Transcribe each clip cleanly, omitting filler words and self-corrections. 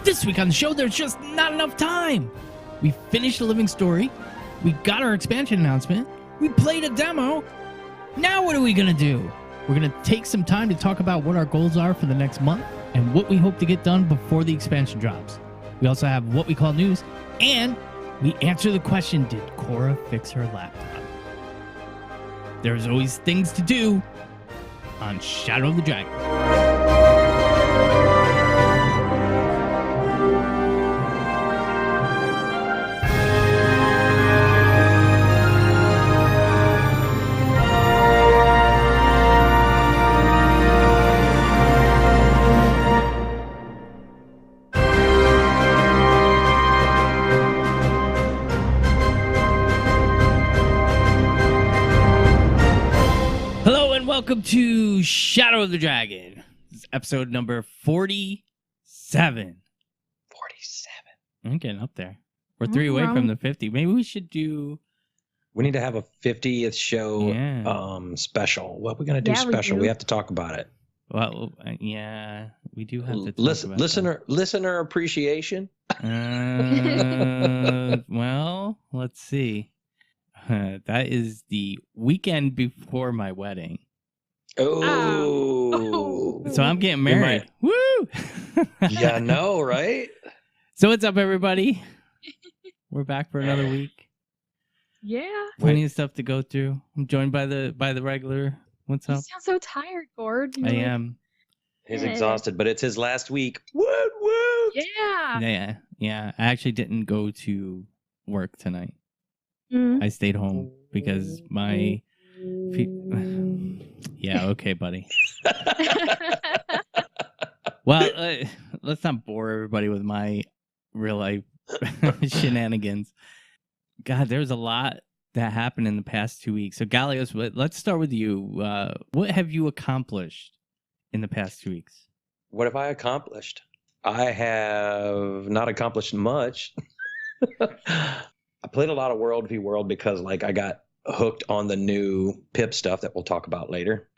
This week on the show, there's just not enough time. We finished a living story. We got our expansion announcement. We played a demo. Now what are we going to do? We're going to take some time to talk about what our goals are for the next month and what we hope to get done before the expansion drops. We also have what we call news, and we answer the question, did Kora fix her laptop? There's always things to do on Shadow of the Dragon. Welcome to Shadow of the Dragon. This is episode number 47. 47. I'm getting up there. We're three away from the 50. Maybe we should do... We need to have a 50th show special. What are we going to do special? We have to talk about it. Well, yeah, we do have to talk about listener appreciation. Well, let's see. That is the weekend before my wedding. Oh. So I'm getting married. Woo! Yeah, I know, right? So what's up, everybody? We're back for another week. Yeah. Plenty of stuff to go through. I'm joined by the regular. What's up? You sound so tired, Gord. I am. He's exhausted, but it's his last week. Woo, woo! Yeah. Yeah. I actually didn't go to work tonight. I stayed home because my... Yeah, okay, buddy. Well, let's not bore everybody with my real life shenanigans. God, there's a lot that happened in the past 2 weeks. So, Gallios, let's start with you. What have you accomplished in the past 2 weeks? What have I accomplished? I have not accomplished much. I played a lot of World v. World because, I got hooked on the new Pip stuff that we'll talk about later.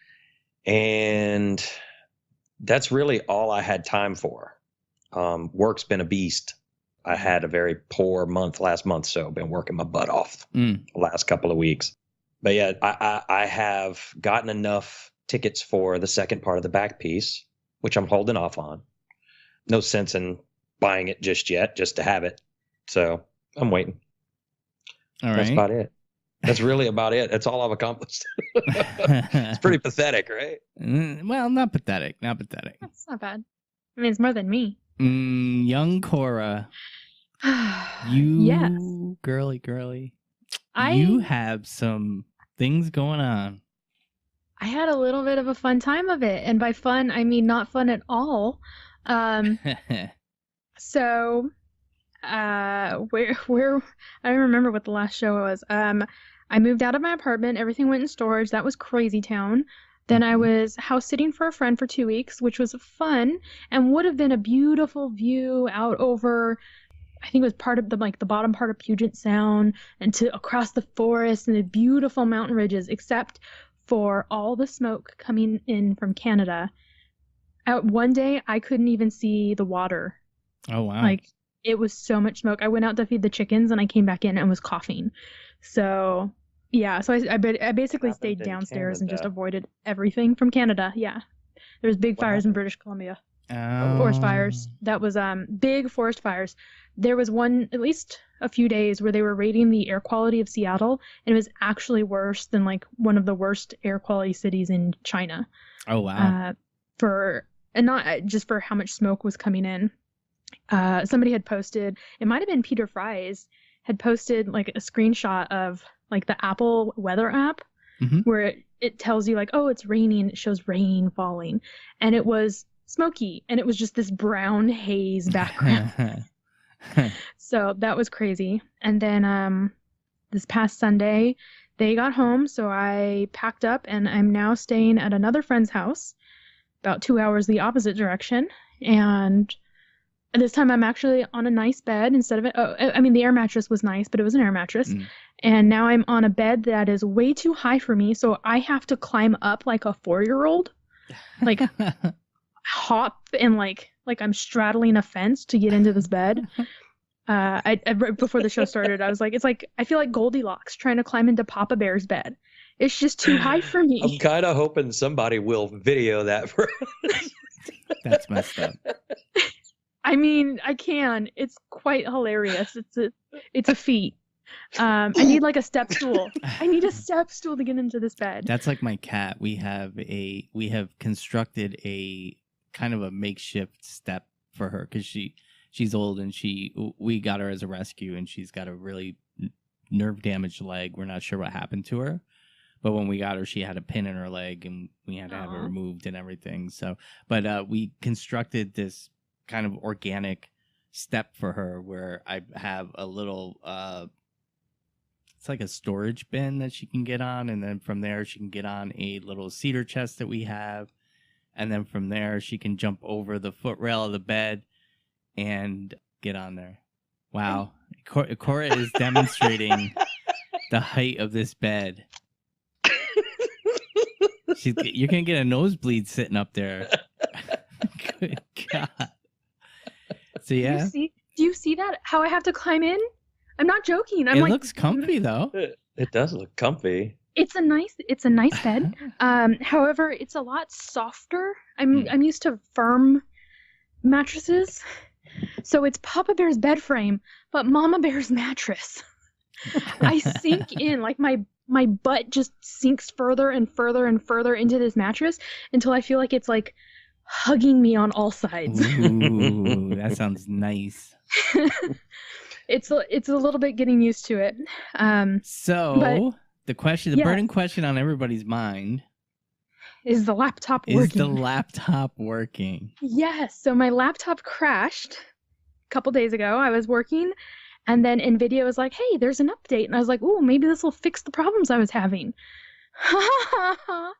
And that's really all I had time for. Work's been a beast. I had a very poor month last month, so I've been working my butt off the last couple of weeks. But yeah, I have gotten enough tickets for the second part of the back piece, which I'm holding off on. No sense in buying it just yet, just to have it. So I'm waiting. All right. That's about it. That's really about it. That's all I've accomplished. It's pretty pathetic, right? Well, not pathetic. Not pathetic. That's not bad. I mean, it's more than me. Young Kora. Yes. Girly. You have some things going on. I had a little bit of a fun time of it. And by fun, I mean not fun at all. So... where I don't remember what the last show was. I moved out of my apartment, everything went in storage. That was crazy town. Then I was house sitting for a friend for 2 weeks, which was fun and would have been a beautiful view out over, I think it was part of the bottom part of Puget Sound and to across the forest and the beautiful mountain ridges, except for all the smoke coming in from Canada. One day I couldn't even see the water. Oh wow. It was so much smoke. I went out to feed the chickens and I came back in and was coughing. So, yeah. So I basically stayed downstairs and just avoided everything from Canada. Yeah. There was big fires in British Columbia. Forest fires. That was big forest fires. There was one, at least a few days, where they were rating the air quality of Seattle, and it was actually worse than one of the worst air quality cities in China. Oh, wow. Not just for how much smoke was coming in. Somebody had posted, it might have been Peter Fries, had posted a screenshot of the Apple weather app where it tells you oh, it's raining, it shows rain falling, and it was smoky and it was just this brown haze background. So that was crazy. And then this past Sunday they got home, so I packed up and I'm now staying at another friend's house about 2 hours the opposite direction. And this time I'm actually on a nice bed instead of it. The air mattress was nice, but it was an air mattress. And now I'm on a bed that is way too high for me. So I have to climb up like a 4-year-old, hop and like I'm straddling a fence to get into this bed. Right before the show started, I was like, it's like I feel like Goldilocks trying to climb into Papa Bear's bed. It's just too high for me. I'm kind of hoping somebody will video that for us. That's messed up. I mean, I can. It's quite hilarious. It's a feat. I need like a step stool. I need a step stool to get into this bed. That's like my cat. We have constructed a kind of a makeshift step for her because she's old and we got her as a rescue and she's got a really nerve damaged leg. We're not sure what happened to her, but when we got her, she had a pin in her leg and we had to have it removed and everything. So, but we constructed this kind of organic step for her where I have a little it's like a storage bin that she can get on, and then from there she can get on a little cedar chest that we have, and then from there she can jump over the footrail of the bed and get on there. Wow. Kora is demonstrating the height of this bed. You're gonna get a nosebleed sitting up there. Good God. So yeah. Do you see that? How I have to climb in? I'm not joking. It looks comfy though. It does look comfy. It's a nice bed. However, it's a lot softer. I'm used to firm mattresses. So it's Papa Bear's bed frame, but Mama Bear's mattress. I sink in, like my butt just sinks further and further and further into this mattress until I feel like it's like hugging me on all sides. Ooh, that sounds nice. It's a little bit getting used to it. The burning question on everybody's mind is the laptop working? Is the laptop working? Yes. So my laptop crashed a couple days ago. I was working, and then NVIDIA was like, "Hey, there's an update," and I was like, "Ooh, maybe this will fix the problems I was having." I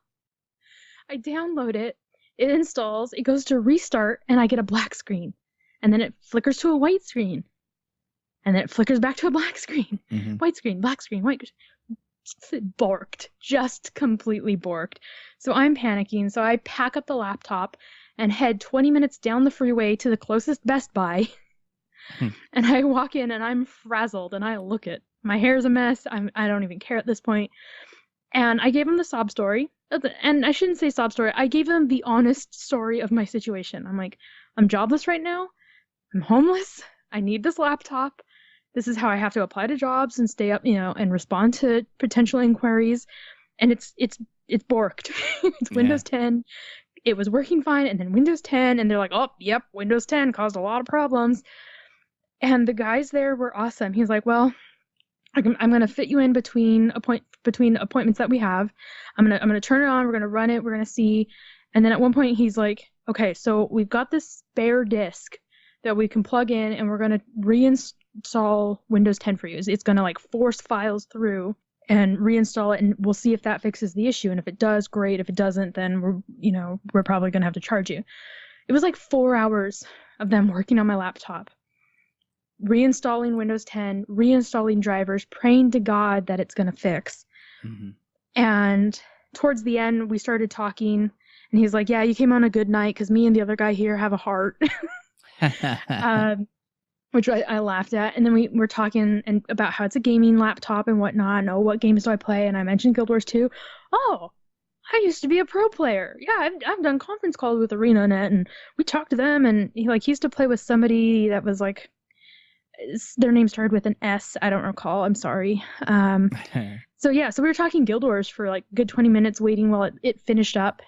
download it. It installs. It goes to restart, and I get a black screen, and then it flickers to a white screen. And then it flickers back to a black screen. Mm-hmm. White screen, black screen, white screen. Borked. Just completely borked. So I'm panicking. So I pack up the laptop and head 20 minutes down the freeway to the closest Best Buy. And I walk in and I'm frazzled and I look it. My hair's a mess. I don't even care at this point. And I gave him the sob story. And I shouldn't say sob story. I gave him the honest story of my situation. I'm like, I'm jobless right now. I'm homeless. I need this laptop. This is how I have to apply to jobs and stay up, and respond to potential inquiries. And it's borked. It's Windows 10. It was working fine, and then Windows 10, and they're like, "Oh, yep, Windows 10 caused a lot of problems." And the guys there were awesome. He's like, "Well, I'm going to fit you in between appointments that we have. I'm going to turn it on. We're going to run it. We're going to see." And then at one point, he's like, "Okay, so we've got this spare disk that we can plug in, and we're going to reinstall Windows 10 for you. It's going to like force files through and reinstall it, and we'll see if that fixes the issue. And if it does, great. If it doesn't, then we're probably going to have to charge you." It was like 4 hours of them working on my laptop, reinstalling Windows 10, reinstalling drivers, praying to God that it's going to fix. Mm-hmm. And towards the end, we started talking, and he's like, "Yeah, you came on a good night because me and the other guy here have a heart." Which I laughed at. And then we were talking about how it's a gaming laptop and whatnot. And what games do I play? And I mentioned Guild Wars 2. Oh, I used to be a pro player. Yeah, I've done conference calls with ArenaNet, and we talked to them. And he used to play with somebody that was like, their name started with an S. I don't recall. I'm sorry. So we were talking Guild Wars for like a good 20 minutes, waiting while it finished up.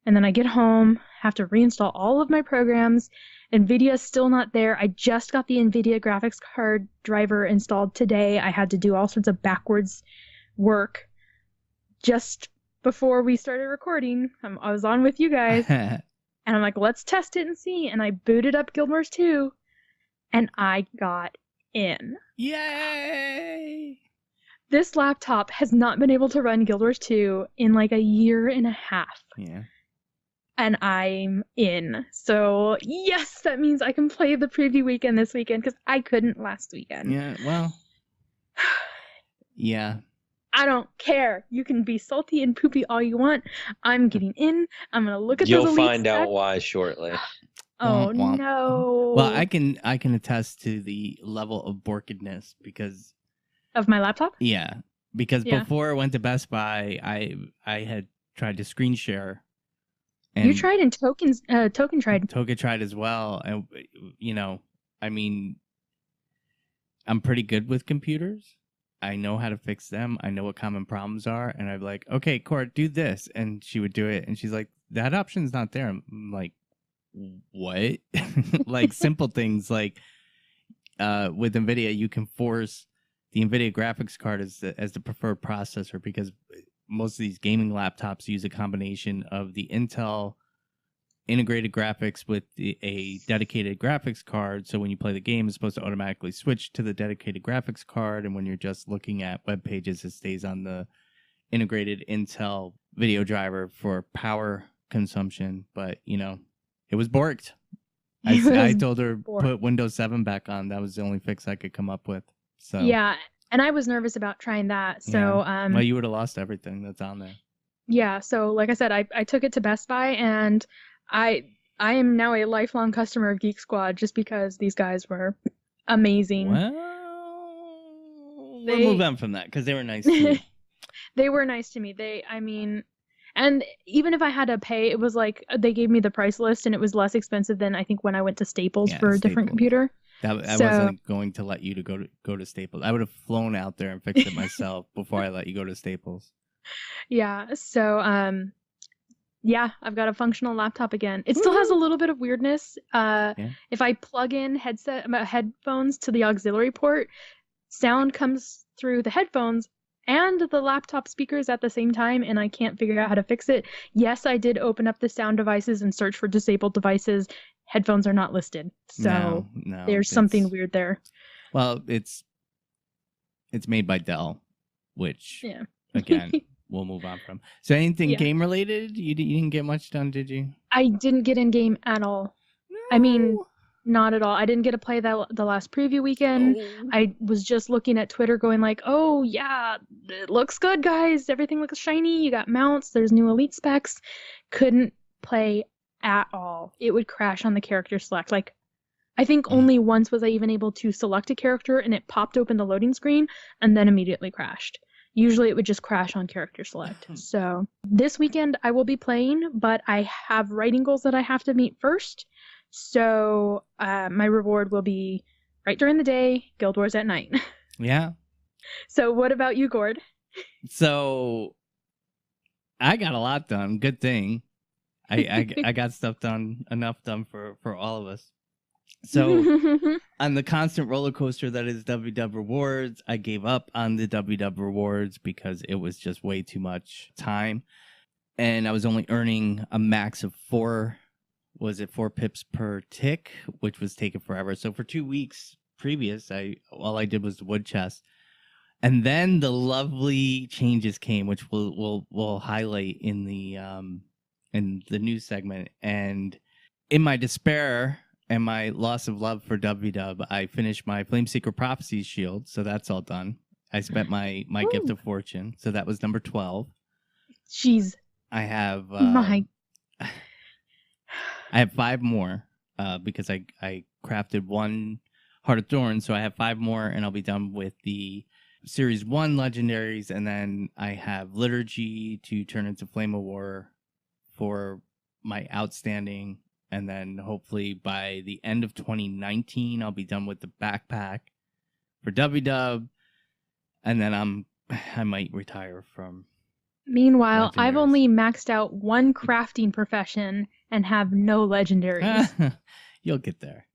And then I get home, have to reinstall all of my programs. NVIDIA's still not there. I just got the NVIDIA graphics card driver installed today. I had to do all sorts of backwards work just before we started recording. I was on with you guys. And I'm like, let's test it and see. And I booted up Guild Wars 2. And I got in. Yay! This laptop has not been able to run Guild Wars 2 in like a year and a half. Yeah. And I'm in. So, yes, that means I can play the preview weekend this weekend because I couldn't last weekend. Yeah, well. Yeah. I don't care. You can be salty and poopy all you want. I'm getting in. I'm going to look at those You'll find out why shortly. Oh Womp womp. no. Well, I can attest to the level of borkedness because Of my laptop? because Yeah. before I went to Best Buy, I had tried to screen share. You tried and Token tried. Token tried as well, and I mean, I'm pretty good with computers. I know how to fix them. I know what common problems are, and I'm like, okay, Kora, do this, and she would do it, and she's like, that option's not there. I'm like, what? Like simple things like with NVIDIA, you can force the NVIDIA graphics card as the preferred processor because most of these gaming laptops use a combination of the Intel integrated graphics with a dedicated graphics card. So when you play the game, it's supposed to automatically switch to the dedicated graphics card. And when you're just looking at web pages, it stays on the integrated Intel video driver for power consumption. But, it was borked. I told her put Windows 7 back on. That was the only fix I could come up with. So yeah, and I was nervous about trying that. So well, you would have lost everything that's on there. Yeah, so like I said, I took it to Best Buy, and I am now a lifelong customer of Geek Squad just because these guys were amazing. Well, we'll move on from that because they were nice too. They were nice to me. And even if I had to pay, it was like they gave me the price list, and it was less expensive than I think when I went to Staples for a different computer. I wasn't going to let you to go to Staples. I would have flown out there and fixed it myself before I let you go to Staples. Yeah. So yeah, I've got a functional laptop again. It still has a little bit of weirdness. If I plug in headphones to the auxiliary port, sound comes through the headphones and the laptop speakers at the same time, and I can't figure out how to fix it. Yes, I did open up the sound devices and search for disabled devices. Headphones are not listed, so there's something weird there. Well, it's made by Dell, which again we'll move on from. So anything game related? You didn't get much done, did you? I didn't get in game at all. No. I mean, not at all. I didn't get to play the last preview weekend. Oh. I was just looking at Twitter going like, oh yeah, it looks good, guys. Everything looks shiny. You got mounts. There's new elite specs. Couldn't play at all. It would crash on the character select. Like, I think only once was I even able to select a character and it popped open the loading screen and then immediately crashed. Usually it would just crash on character select. So this weekend I will be playing, but I have writing goals that I have to meet first. So my reward will be right during the day, Guild Wars at night. Yeah. So what about you, Gord? So I got a lot done. Good thing. I got stuff done, enough done for all of us. So on the constant roller coaster that is WW Rewards, I gave up on the WW Rewards because it was just way too much time. And I was only earning a max of 4 pips per tick, which was taking forever. So for 2 weeks previous, all I did was the wood chest. And then the lovely changes came, which we'll highlight in the news segment. And in my despair and my loss of love for WW, I finished my Flameseeker Prophecies shield, so that's all done. I spent my gift of fortune, so that was number 12. Jeez. I have I have 5 more because I crafted 1 Heart of Thorns, so I have 5 more, and I'll be done with the Series 1 legendaries, and then I have Liturgy to turn into Flame of War for my outstanding. And then hopefully by the end of 2019, I'll be done with the backpack for WW. And then I might retire from. Meanwhile, legendaries. I've only maxed out 1 crafting profession and have no legendaries. You'll get there.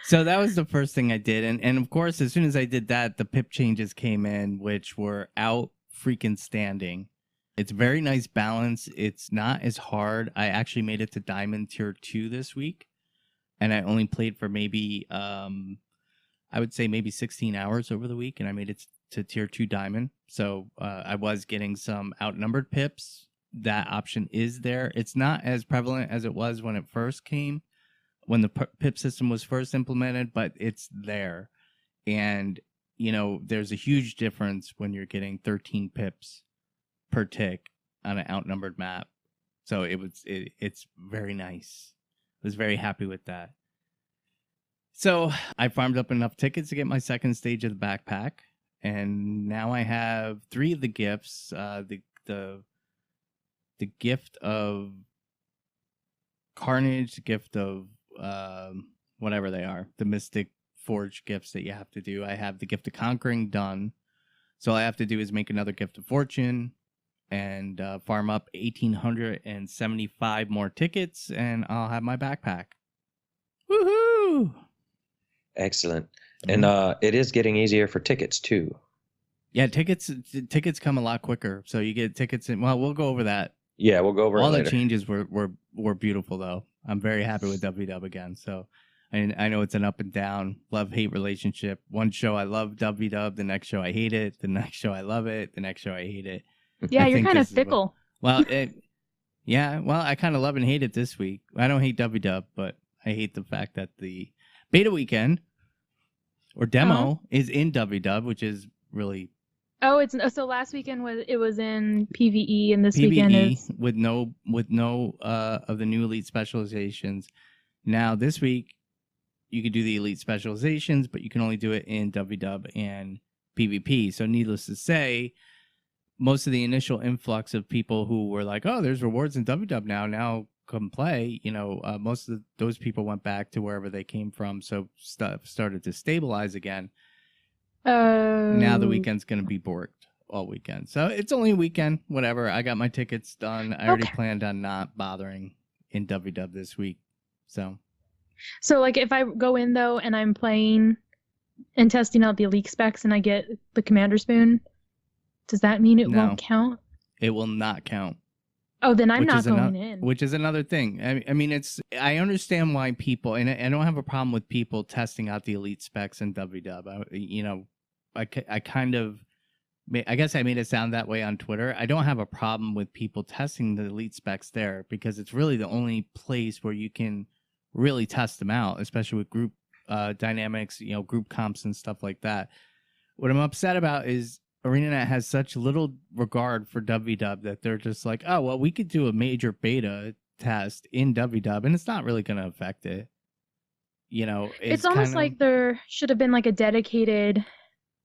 So that was the first thing I did. And of course, as soon as I did that, the pip changes came in, which were out freaking standing. It's very nice balance. It's not as hard. I actually made it to Diamond Tier 2 this week. And I only played for maybe, I would say maybe 16 hours over the week. And I made it to Tier 2 Diamond. So I was getting some outnumbered pips. That option is there. It's not as prevalent as it was when it first came, when the pip system was first implemented, but it's there. And, there's a huge difference when you're getting 13 pips per tick on an outnumbered map. So it's very nice. It Was very happy with that. So I farmed up enough tickets to get my second stage of the backpack, and now I have 3 of the gifts. The gift of Carnage, the gift of whatever they are, the Mystic Forge gifts that you have to do. I have the gift of Conquering done. So all I have to do is make another gift of Fortune and farm up 1,875 more tickets, and I'll have my backpack. Woohoo! Excellent. And it is getting easier for tickets too. Yeah, tickets come a lot quicker. So you get tickets in. Well, we'll go over that. Yeah, we'll go over all it later. The changes were beautiful though. I'm very happy with WW again. So I know it's an up and down, love-hate relationship. One show I love WW, the next show I hate it, the next show I love it, the next show I hate it. Yeah, you're kind of fickle. Well, I kind of love and hate it this week. I don't hate WW, but I hate the fact that the beta weekend or demo is in WW, which is really... Oh, so last weekend was in PvE, and this PvE weekend is with no of the new elite specializations. Now this week you can do the elite specializations, but you can only do it in WW and PvP. So needless to say, most of the initial influx of people who were like, "Oh, there's rewards in WW now come play," most of those people went back to wherever they came from. So stuff started to stabilize again. Now the weekend's going to be borked all weekend. So it's only a weekend, whatever. I got my tickets done. I already planned on not bothering in WW this week. So like if I go in though and I'm playing and testing out the elite specs and I get the commander spoon, does that mean it won't count? It will not count. Oh, then I'm not going in. Which is another thing. I mean, I understand why people, and I don't have a problem with people testing out the elite specs in WW. I guess I made it sound that way on Twitter. I don't have a problem with people testing the elite specs there because it's really the only place where you can really test them out, especially with group dynamics, group comps and stuff like that. What I'm upset about is ArenaNet has such little regard for WW that they're just like, oh, well, we could do a major beta test in WW, and it's not really going to affect it. It's almost like there should have been like a dedicated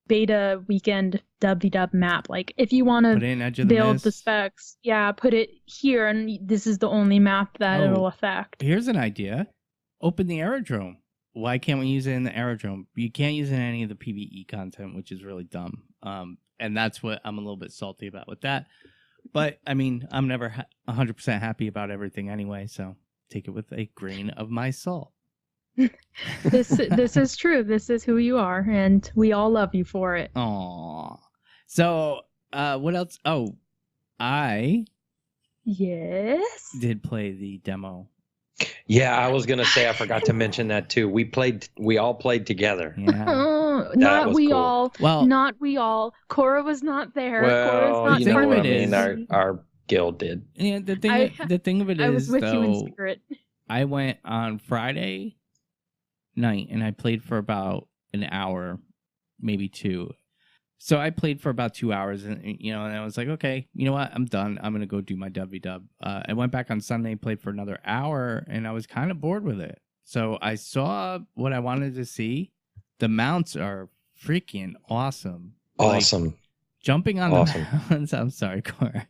beta weekend WW map. Like if you want to build the specs, put it here, and this is the only map that it'll affect. Here's an idea. Open the aerodrome. Why can't we use it in the aerodrome? You can't use it in any of the PvE content, which is really dumb. And that's what I'm a little bit salty about with that. But, I mean, I'm never 100% happy about everything anyway, so take it with a grain of my salt. This is true. This is who you are, and we all love you for it. Aww. So, what else? Oh, I did play the demo. Yeah, I was gonna say I forgot to mention that too. We all played together. Yeah. Not we cool. all. Well, not we all. Kora was not there. Well, Cora's not what I mean. Our guild did. Yeah, the thing of it is, I was with you in spirit. I went on Friday night and I played for about an hour, maybe 2. So I played for about 2 hours, and and I was like, okay, you know what? I'm done. I'm gonna go do my WW. I went back on Sunday, played for another hour, and I was kind of bored with it. So I saw what I wanted to see. The mounts are freaking awesome. Awesome. Like, jumping on the mounts. I'm sorry, Cora.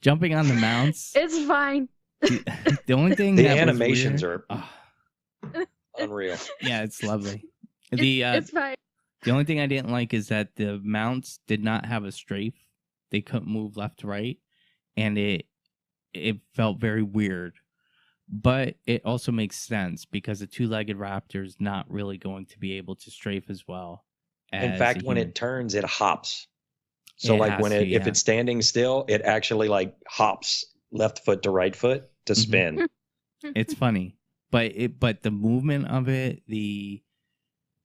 Jumping on the mounts. It's fine. The only thing the animations are unreal. Yeah, it's lovely. It's fine. The only thing I didn't like is that the mounts did not have a strafe. They couldn't move left to right, and it felt very weird. But it also makes sense because a 2-legged raptor is not really going to be able to strafe as well. In fact, when it turns, it hops. So like if it's standing still, it actually like hops left foot to right foot to spin. It's funny, but the movement of it,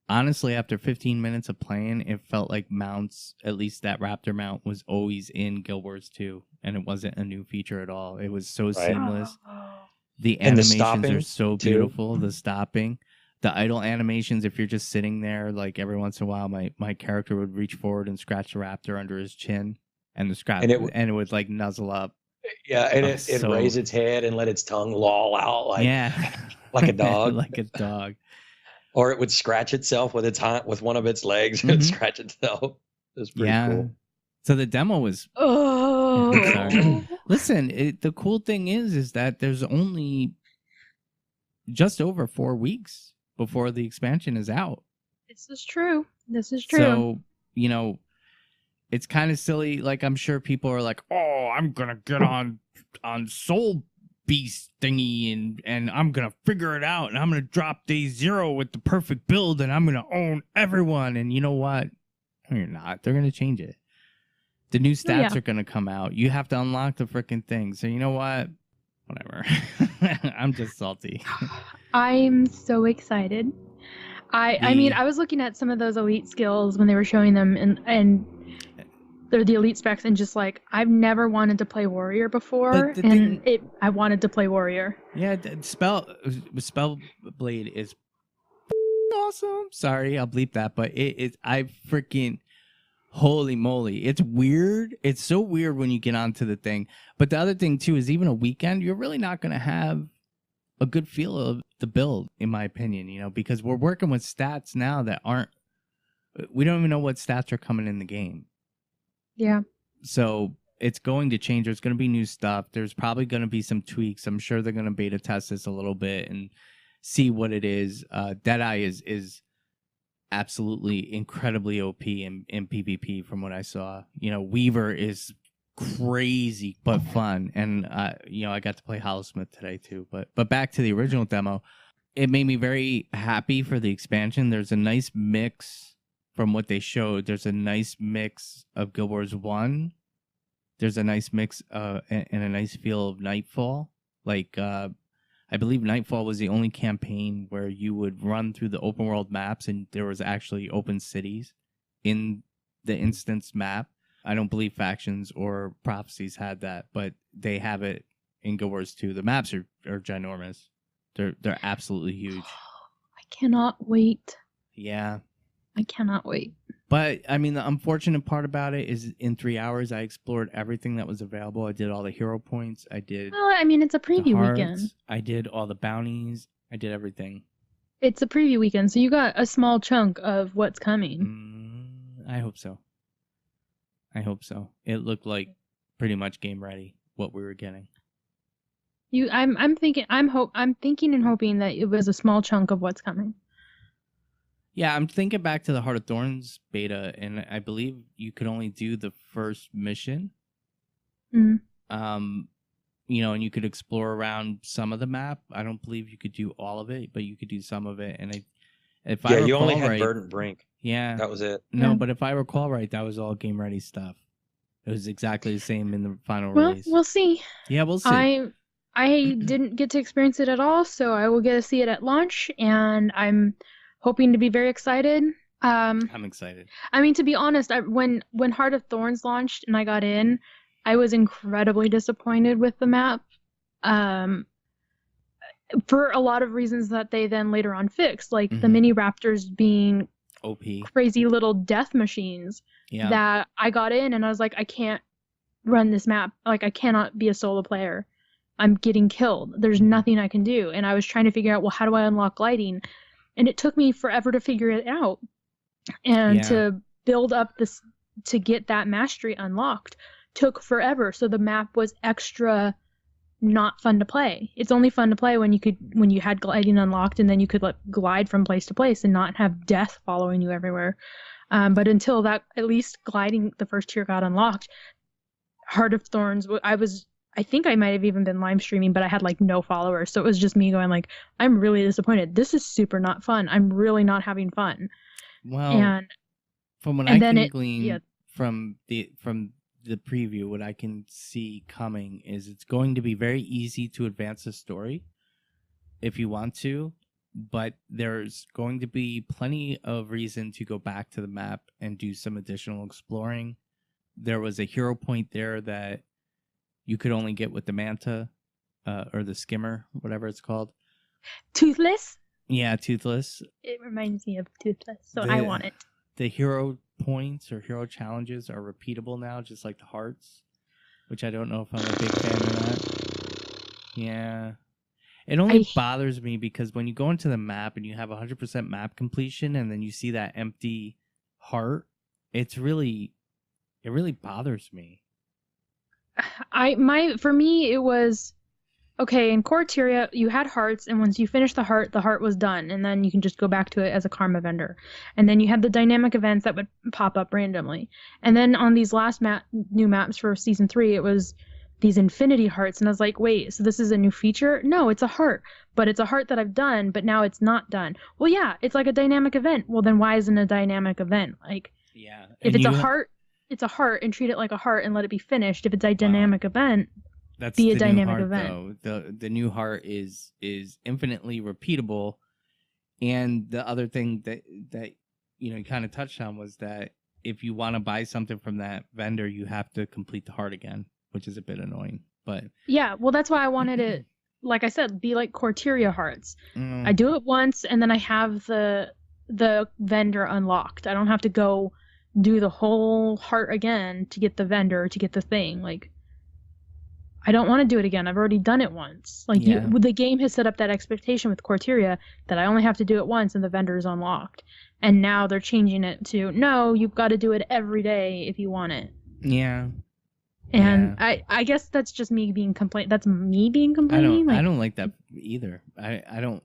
honestly, after 15 minutes of playing, it felt like mounts, at least that Raptor mount, was always in Guild Wars 2, and it wasn't a new feature at all. It was so seamless. The animations are so beautiful. The stopping. The idle animations, if you're just sitting there, like every once in a while, my character would reach forward and scratch the Raptor under his chin, and it would like nuzzle up. Yeah, and it raised its head and let its tongue loll out like a dog. Like a dog. Or it would scratch itself with with one of its legs and scratch itself. It was pretty cool. So the demo was. Oh, sorry. Listen, the cool thing is that there's only just over 4 weeks before the expansion is out. This is true. So, it's kind of silly. Like, I'm sure people are like, "Oh, I'm gonna get on Soul Beast thingy and I'm gonna figure it out and I'm gonna drop day 0 with the perfect build and I'm gonna own everyone." And you know what? No, you're not. They're gonna change it. The new stats are gonna come out. You have to unlock the freaking thing. So you know what? Whatever. I'm just salty. I'm so excited. I mean, I was looking at some of those elite skills when they were showing them, and they're the elite specs, and just like, I've never wanted to play warrior before, I wanted to play warrior. Yeah, Spellblade is awesome. Sorry, I'll bleep that, but I freaking, holy moly, it's weird. It's so weird when you get onto the thing. But the other thing too is, even a weekend, you're really not going to have a good feel of the build, in my opinion, because we're working with stats now that we don't even know what stats are coming in the game. Yeah. So it's going to change. There's going to be new stuff. There's probably going to be some tweaks. I'm sure they're going to beta test this a little bit and see what it is. Deadeye is absolutely incredibly OP in PvP from what I saw. Weaver is crazy but fun, and I got to play Hollowsmith today too. But back to the original demo, it made me very happy for the expansion. There's a nice mix from what they showed. There's a nice mix of Guild Wars 1. There's a nice mix and a nice feel of Nightfall. Like I believe Nightfall was the only campaign where you would run through the open world maps and there was actually open cities in the instance map. I don't believe Factions or Prophecies had that, but they have it in Guild Wars 2. The maps are ginormous. They're absolutely huge. I cannot wait. Yeah. I cannot wait. But, I mean, the unfortunate part about it is in 3 hours, I explored everything that was available. I did all the hero points. I did... Well, I mean, it's a preview weekend. I did all the bounties. I did everything. It's a preview weekend, so you got a small chunk of what's coming. I hope so. It looked like pretty much game ready, what we were getting. I'm thinking and hoping that it was a small chunk of what's coming. Yeah, I'm thinking back to the Heart of Thorns beta, and I believe you could only do the first mission. Mm. And you could explore around some of the map. I don't believe you could do all of it, but you could do some of it. And you only had Verdant Brink. Yeah, that was it. No, but if I recall right, that was all game ready stuff. It was exactly the same in the final release. We'll see. Yeah, we'll see. I didn't get to experience it at all, so I will get to see it at launch, and I'm hoping to be very excited. I'm excited. I mean, to be honest, when Heart of Thorns launched and I got in, I was incredibly disappointed with the map. For a lot of reasons that they then later on fixed, like the mini raptors being OP, crazy little death machines. Yeah. That I got in and I was like, I can't run this map. Like, I cannot be a solo player. I'm getting killed. There's nothing I can do. And I was trying to figure out, well, how do I unlock gliding? And it took me forever to figure it out. And to build up this, to get that mastery unlocked, took forever. So the map was extra not fun to play. It's only fun to play when you had gliding unlocked, and then you could glide from place to place and not have death following you everywhere. But until that, at least gliding, the first tier got unlocked, Heart of Thorns, I think I might have even been live streaming, but I had no followers. So it was just me going I'm really disappointed. This is super not fun. I'm really not having fun. Well, from what I can glean from the preview, what I can see coming is it's going to be very easy to advance the story if you want to, but there's going to be plenty of reason to go back to the map and do some additional exploring. There was a hero point there that you could only get with the Manta or the Skimmer, whatever it's called. Toothless? Yeah, Toothless. It reminds me of Toothless, so I want it. The hero points or hero challenges are repeatable now, just like the hearts. which I don't know if I'm a big fan of that. Yeah. It only bothers me because when you go into the map and you have 100% map completion and then you see that empty heart, it really bothers me. For me, it was okay. In Corteria, you had hearts, and once you finished the heart was done, and then you can just go back to it as a karma vendor. And then you had the dynamic events that would pop up randomly. And then on these last new maps for season 3, it was these infinity hearts, and I was like, wait, so this is a new feature? No, it's a heart, but it's a heart that I've done, but now it's not done. Well, yeah, it's like a dynamic event. Well, then why isn't it a dynamic event? Like, yeah, if it's a heart, it's a heart, and treat it like a heart and let it be finished. If it's a dynamic event, that's be a the dynamic new heart, event. Though. The new heart is infinitely repeatable, and the other thing that you kind of touched on was that if you want to buy something from that vendor, you have to complete the heart again, which is a bit annoying. But yeah, well, that's why I wanted it, like I said, be like Corteria hearts. I do it once, and then I have the vendor unlocked. I don't have to go do the whole heart again to get the vendor, to get the thing. Like, I don't want to do it again. I've already done it once. Like, the game has set up that expectation with Corteria that I only have to do it once and the vendor is unlocked. And now they're changing it to, no, you've got to do it every day if you want it. Yeah. And I guess that's just me being complaining. That's me being complaining. I don't like that either. I don't.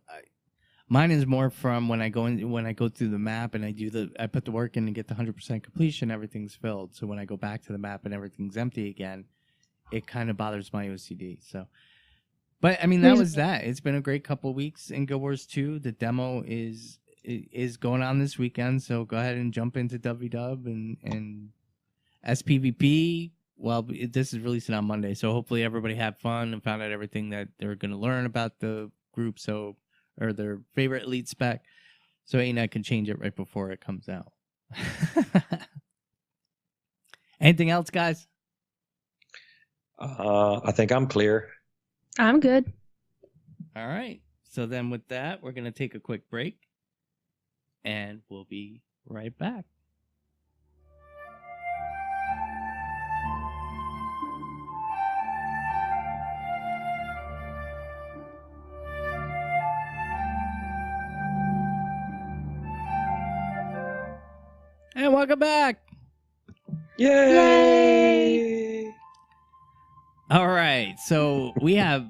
Mine is more from when I go through the map and I put the work in and get the 100% completion, everything's filled. So when I go back to the map and everything's empty again, it kind of bothers my OCD. So, but I mean, that was that. It's been a great couple of weeks in Guild Wars 2. The demo is going on this weekend, so go ahead and jump into WW and SPVP. Well, this is releasing on Monday, so hopefully everybody had fun and found out everything that they're going to learn about the group, or their favorite elite spec, so ANET can change it right before it comes out. Anything else, guys? I think I'm clear. I'm good. All right. So then with that, we're going to take a quick break, and we'll be right back. And welcome back. Yay! All right. So we have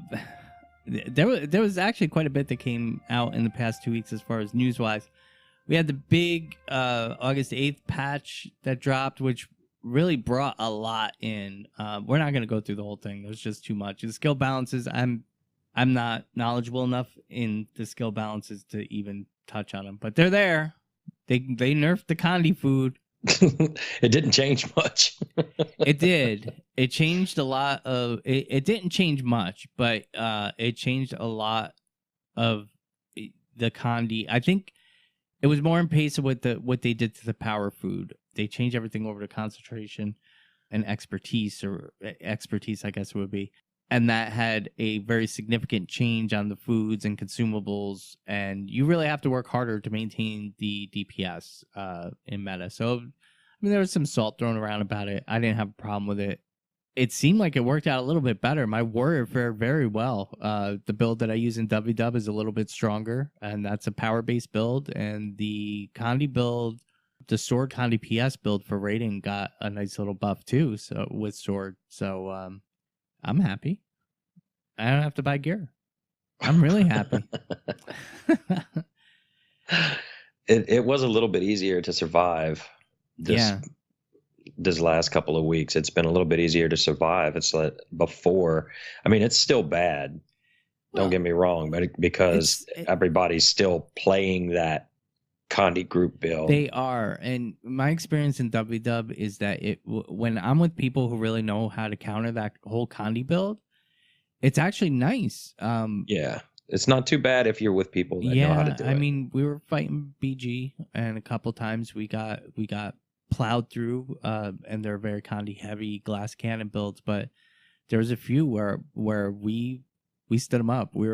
there was actually quite a bit that came out in the past 2 weeks as far as news-wise. We had the big August 8th patch that dropped, which really brought a lot in. We're not going to go through the whole thing. There's just too much. The skill balances, I'm not knowledgeable enough in the skill balances to even touch on them, but they're there. They nerfed the Condi food. It didn't change much. It did. It changed a lot of... It didn't change much, but it changed a lot of the Condi. I think it was more in pace of what they did to the power food. They changed everything over to concentration and expertise, I guess it would be. And that had a very significant change on the foods and consumables. And you really have to work harder to maintain the DPS in meta. So, I mean, there was some salt thrown around about it. I didn't have a problem with it. It seemed like it worked out a little bit better. My warrior fared very well. The build that I use in WW is a little bit stronger, and that's a power-based build. And the Condi build, the sword Condi PS build for raiding got a nice little buff too. So with sword, so I'm happy. I don't have to buy gear. I'm really happy. It was a little bit easier to survive this last couple of weeks. It's been a little bit easier to survive. It's like before. I mean, it's still bad. Don't get me wrong, but because everybody's still playing that Condi group build. They are, and my experience in WW is that when I'm with people who really know how to counter that whole Condi build, it's actually nice. Yeah, it's not too bad if you're with people that know how to do it. I mean, we were fighting BG, and a couple times we got plowed through, and they're very Condi heavy glass cannon builds. But there was a few where we stood them up. We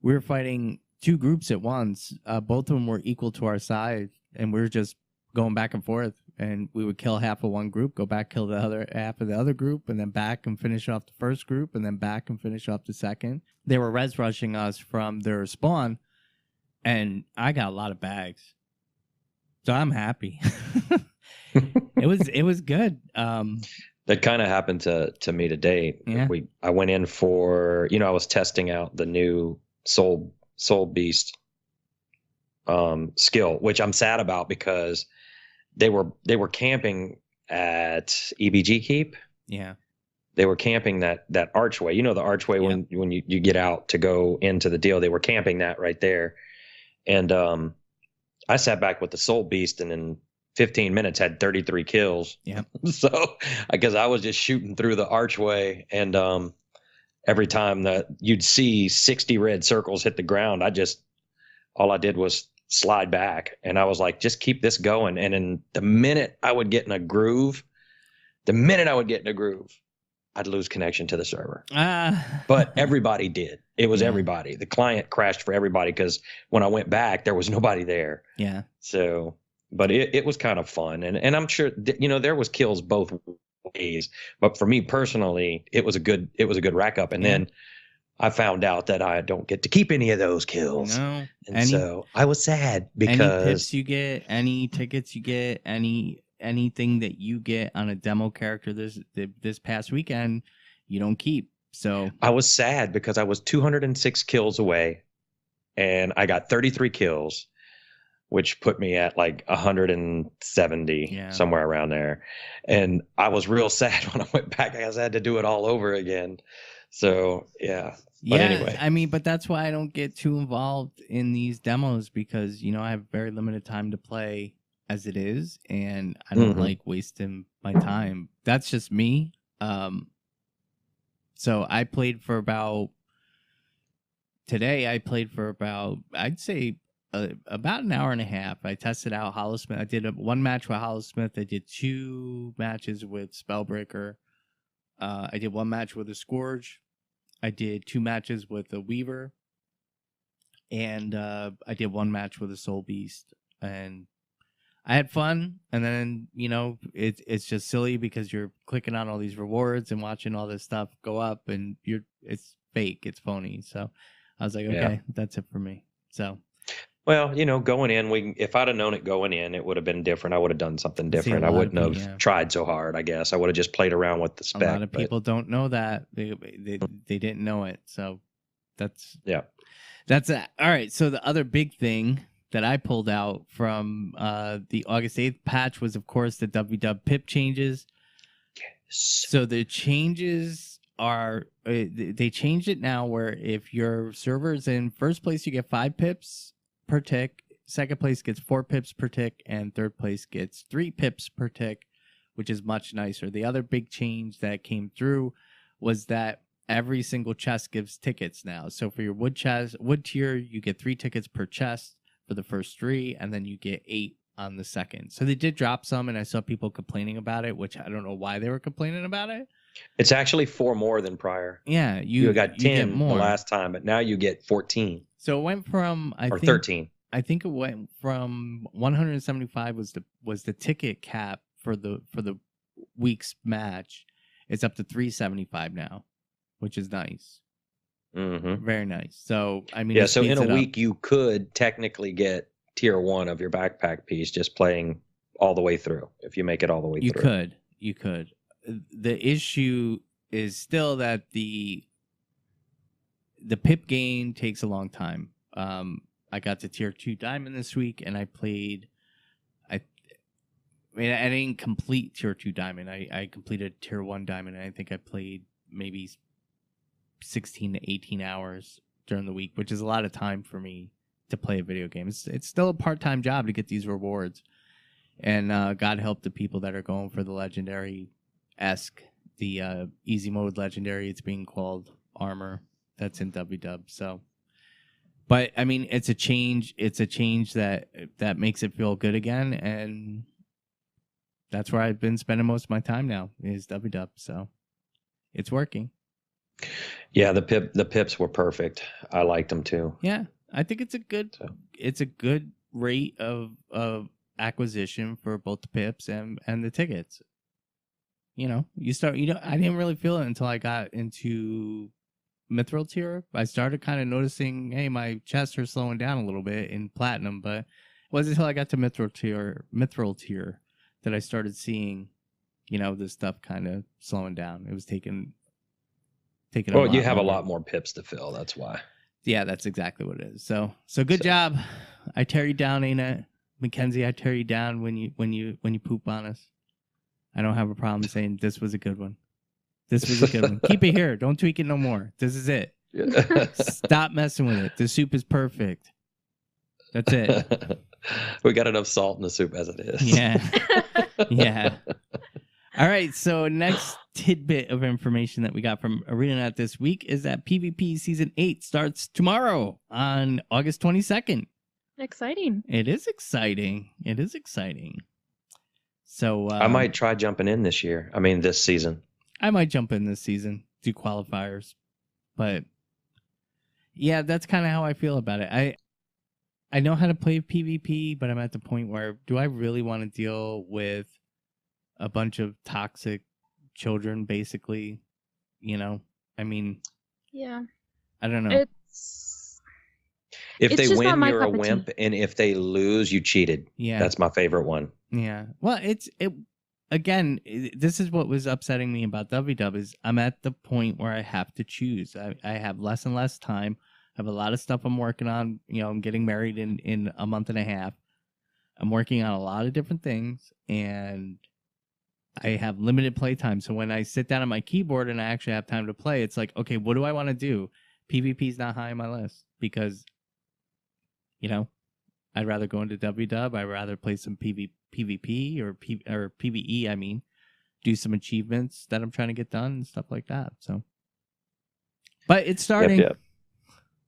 were fighting two groups at once. Both of them were equal to our size, and we were just going back and forth. and we would kill half of one group, go back, kill the other half of the other group, and then back and finish off the first group, and then back and finish off the second. They were res rushing us from their spawn, and I got a lot of bags, so I'm happy. It was good. That kind of happened to me today. Yeah. I went in for, I was testing out the new Soul Beast skill, which I'm sad about because they were camping at EBG Keep. Yeah. They were camping that archway. The archway when you get out to go into the deal, they were camping that right there. And I sat back with the Soul Beast and in 15 minutes had 33 kills. Yeah. So I guess I was just shooting through the archway, and every time that you'd see 60 red circles hit the ground, all I did was slide back, and I was like, just keep this going. And in the minute I would get in a groove, I'd lose connection to the server. But everybody did. It was everybody. The client crashed for everybody because when I went back, there was nobody there. Yeah. So, but it was kind of fun, and I'm sure there was kills both ways. But for me personally, it was a good rack up, and then I found out that I don't get to keep any of those kills. No. And so I was sad because any pips you get, any tickets you get, anything that you get on a demo character this past weekend, you don't keep. So I was sad because I was 206 kills away, and I got 33 kills, which put me at like 170, somewhere around there. And I was real sad when I went back. I had to do it all over again. So yeah. But anyway. I mean, but that's why I don't get too involved in these demos because, I have very limited time to play as it is, and I don't like wasting my time. That's just me. So I played for about, I'd say about an hour and a half. I tested out Hollowsmith. I did one match with Hollowsmith. I did 2 matches with Spellbreaker. I did 1 match with a Scourge. I did 2 matches with a Weaver. And I did 1 match with a Soul Beast. And I had fun. And then, it's just silly because you're clicking on all these rewards and watching all this stuff go up, and it's fake. It's phony. So I was like, okay, that's it for me. So. Well, going in, if I'd have known it going in, it would have been different. I would have done something different. I wouldn't have tried so hard, I guess. I would have just played around with the spec. A lot of people don't know that. They didn't know it. So that's it. All right. So the other big thing that I pulled out from the August 8th patch was, of course, the WW pip changes. Yes. So the changes are, they changed it now where if your server is in first place, you get 5 pips per tick, second place gets 4 pips per tick, and third place gets 3 pips per tick, which is much nicer. The other big change that came through was that every single chest gives tickets now. So for your wood tier, you get 3 tickets per chest for the first 3, and then you get 8 on the second. So they did drop some, and I saw people complaining about it, which I don't know why they were complaining about it. It's actually 4 more than prior. Yeah, you got 10 the last time, but now you get 14. So it went from 13. I think it went from 175 was the ticket cap for the week's match. It's up to 375 now, which is nice. Mm-hmm. Very nice. So I mean, so in a week you could technically get tier 1 of your backpack piece just playing all the way through if you make it all the way through. You could. The issue is still that the pip gain takes a long time. I got to tier 2 diamond this week, and I played. I didn't complete tier 2 diamond. I completed tier 1 diamond, and I think I played maybe 16 to 18 hours during the week, which is a lot of time for me to play a video game. It's still a part-time job to get these rewards, and God help the people that are going for the legendary-esque, the easy mode legendary. It's being called armor. That's in WW. So. But I mean, it's a change. It's a change that makes it feel good again, and that's where I've been spending most of my time now is WW. So it's working. Yeah, the pips were perfect. I liked them too. Yeah, I think it's a good rate of acquisition for both the pips and the tickets. You know, I didn't really feel it until I got into mithril tier. I started kind of noticing, hey, my chests are slowing down a little bit in platinum, but it wasn't until I got to mithril tier that I started seeing, you know, this stuff kind of slowing down. It was taking well, you have a lot more pips to fill, that's why. Yeah, that's exactly what it is. So good job. I tear you down, ain't it? Mackenzie, I tear you down when you poop on us. I don't have a problem saying this was a good one. This was a good one. Keep it here. Don't tweak it no more. This is it. Stop messing with it. The soup is perfect. That's it. We got enough salt in the soup as it is. Yeah. Yeah. All right. So next tidbit of information that we got from ArenaNet this week is that PvP Season 8 starts tomorrow on August 22nd. Exciting. It is exciting. It is exciting. So I might try jumping in this season. I might jump in this season, do qualifiers. But yeah, that's kind of how I feel about it. I know how to play PvP, but I'm at the point where do I really want to deal with a bunch of toxic children, basically? You know, I mean, yeah, I don't know. If they win, you're a wimp, and if they lose, you cheated. Yeah, that's my favorite one. Yeah, well, again, this is what was upsetting me about WW is I'm at the point where I have to choose. I have less and less time. I have a lot of stuff I'm working on. You know, I'm getting married in a month and a half. I'm working on a lot of different things, and I have limited play time. So when I sit down at my keyboard and I actually have time to play, it's like, okay, what do I want to do? PvP is not high on my list because, you know, I'd rather go into WW. I'd rather play some PvP or PvE. I mean, do some achievements that I'm trying to get done and stuff like that. So, but it's starting. Yep.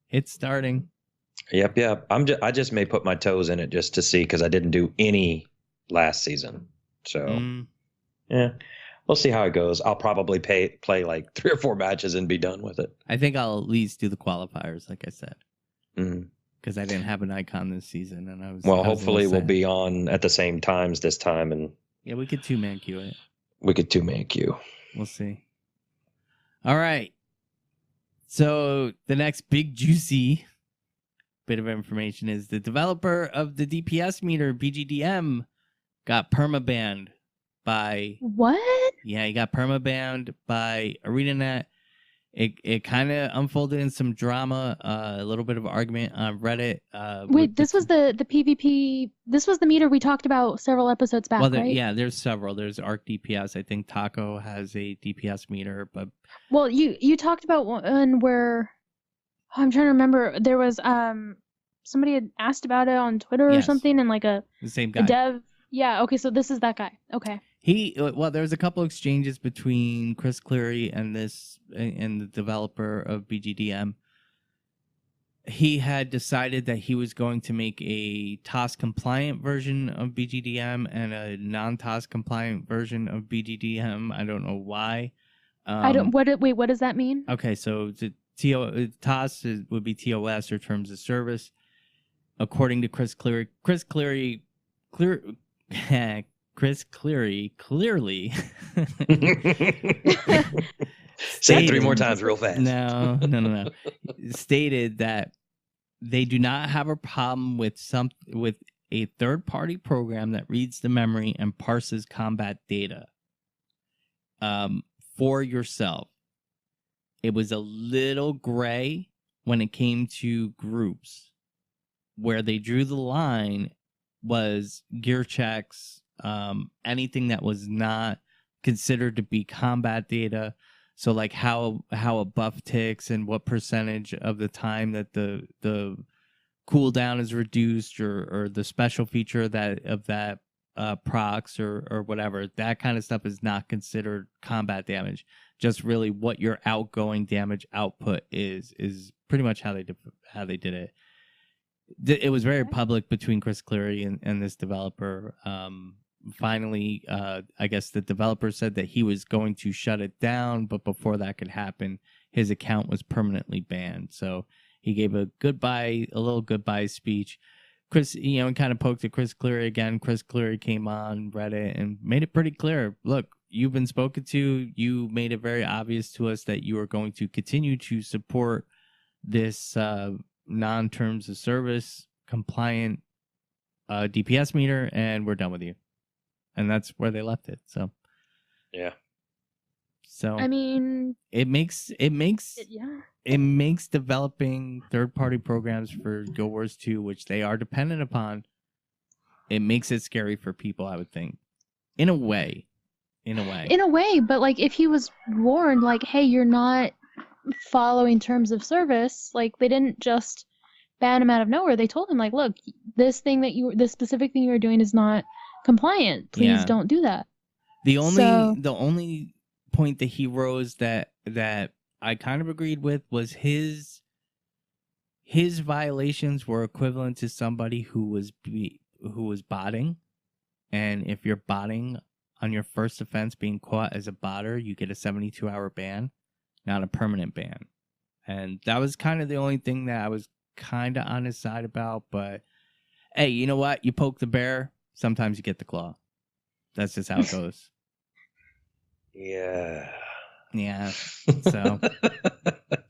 It's starting. Yep. I just may put my toes in it just to see because I didn't do any last season. So, yeah, we'll see how it goes. I'll probably play like 3 or 4 matches and be done with it. I think I'll at least do the qualifiers, like I said. Mm-hmm. Because I didn't have an icon this season, and hopefully we'll be on at the same times this time, and yeah, we could 2-man queue it. We could 2-man queue. We'll see. All right. So the next big juicy bit of information is the developer of the DPS meter BGDM got permabanned by what? Yeah, he got permabanned by ArenaNet. It kind of unfolded in some drama, a little bit of argument on Reddit. Wait, this was the PvP. This was the meter we talked about several episodes back, right? Yeah, there's several. There's Arc DPS. I think Taco has a DPS meter, but well, you talked about one where I'm trying to remember. There was somebody had asked about it on Twitter or something, and like the same guy. A dev. Yeah. Okay. So this is that guy. Okay. There was a couple exchanges between Chris Cleary and the developer of BGDM. He had decided that he was going to make a TOS compliant version of BGDM and a non-TOS compliant version of BGDM. I don't know why. What does that mean? Okay, so TOS would be TOS or terms of service, according to Chris Cleary. Chris Cleary clearly say it 3 more times real fast. No. Stated that they do not have a problem with a third-party program that reads the memory and parses combat data for yourself. It was a little gray when it came to groups. Where they drew the line was gear checks, anything that was not considered to be combat data. So like how a buff ticks and what percentage of the time that the cooldown is reduced or the special feature of that procs or whatever, that kind of stuff is not considered combat damage. Just really what your outgoing damage output is pretty much how they did it. It was very public between Chris Cleary and this developer. Finally, I guess the developer said that he was going to shut it down, but before that could happen, his account was permanently banned. So he gave a little goodbye speech. Chris, kind of poked at Chris Cleary again. Chris Cleary came on, read it, and made it pretty clear. Look, you've been spoken to. You made it very obvious to us that you are going to continue to support this non-terms of service compliant DPS meter, and we're done with you. And that's where they left it. So, yeah. So I mean, it makes developing third-party programs for Guild Wars 2, which they are dependent upon. It makes it scary for people, I would think, in a way. But like, if he was warned, like, hey, you're not following terms of service, like, they didn't just ban him out of nowhere. They told him, like, look, this specific thing you're doing is not compliant. Please don't do that. The only point that he rose that I kind of agreed with was his violations were equivalent to somebody who was botting, and if you're botting on your first offense being caught as a botter, you get a 72-hour ban, not a permanent ban. And that was kind of the only thing that I was kind of on his side about. But hey, you know what? You poke the bear, sometimes you get the claw. That's just how it goes. Yeah. So,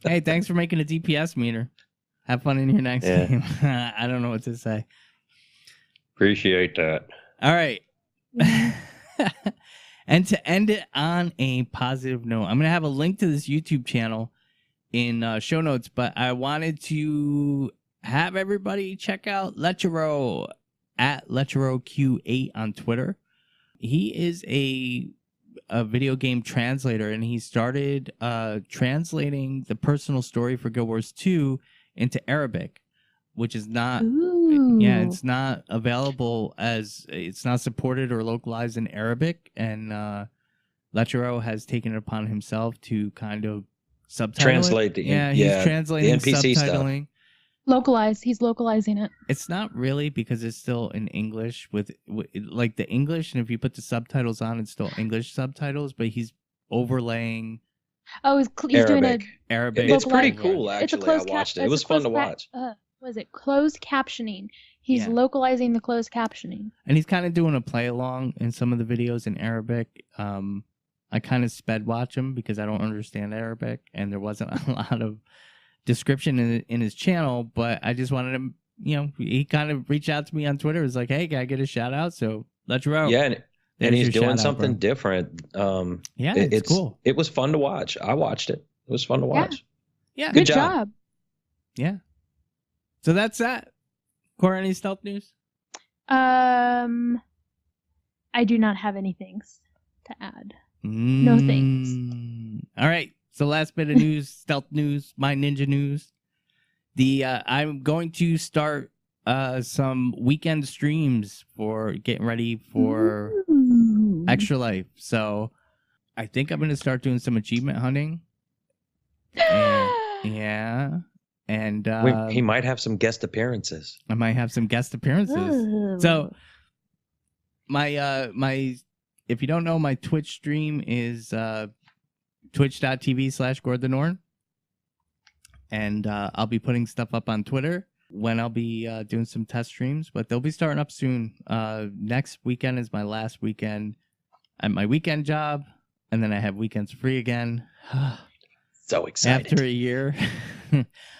hey, thanks for making a DPS meter. Have fun in your next game. I don't know what to say. Appreciate that. All right. And to end it on a positive note, I'm going to have a link to this YouTube channel in show notes, but I wanted to have everybody check out Lechero at LecheroQ8 on Twitter. He is a video game translator, and he started translating the personal story for Guild Wars 2 into Arabic, which is not it's not available it's not supported or localized in Arabic, and Lechero has taken it upon himself to kind of subtitle he's translating the NPC subtitling stuff. He's localizing it. It's not really, because it's still in English with like the English, and if you put the subtitles on, it's still English subtitles, but he's overlaying. Oh, he's doing Arabic. It's pretty cool, actually. I watched it. It was fun to watch. Was it closed captioning? He's localizing the closed captioning. And he's kind of doing a play along in some of the videos in Arabic. I kind of sped watch him because I don't understand Arabic, and there wasn't a lot of description in his channel, but I just wanted him, he kind of reached out to me on Twitter. It was like, hey, can I get a shout out? So let's roll. Yeah, and he's doing something different. It's cool. It was fun to watch. I watched it. It was fun to watch. Yeah. Good job. Yeah. So that's that. Kora, any stealth news? I do not have any things to add. No thanks. All right. So last bit of news, stealth news, my ninja news. I'm going to start some weekend streams for getting ready for Extra Life. So I think I'm going to start doing some achievement hunting. And he might have some guest appearances. I might have some guest appearances. So my if you don't know, my Twitch stream is twitch.tv/GordTheNorn. And I'll be putting stuff up on Twitter when I'll be doing some test streams, but they'll be starting up soon. Next weekend is my last weekend at my weekend job, and then I have weekends free again. So excited. After a year,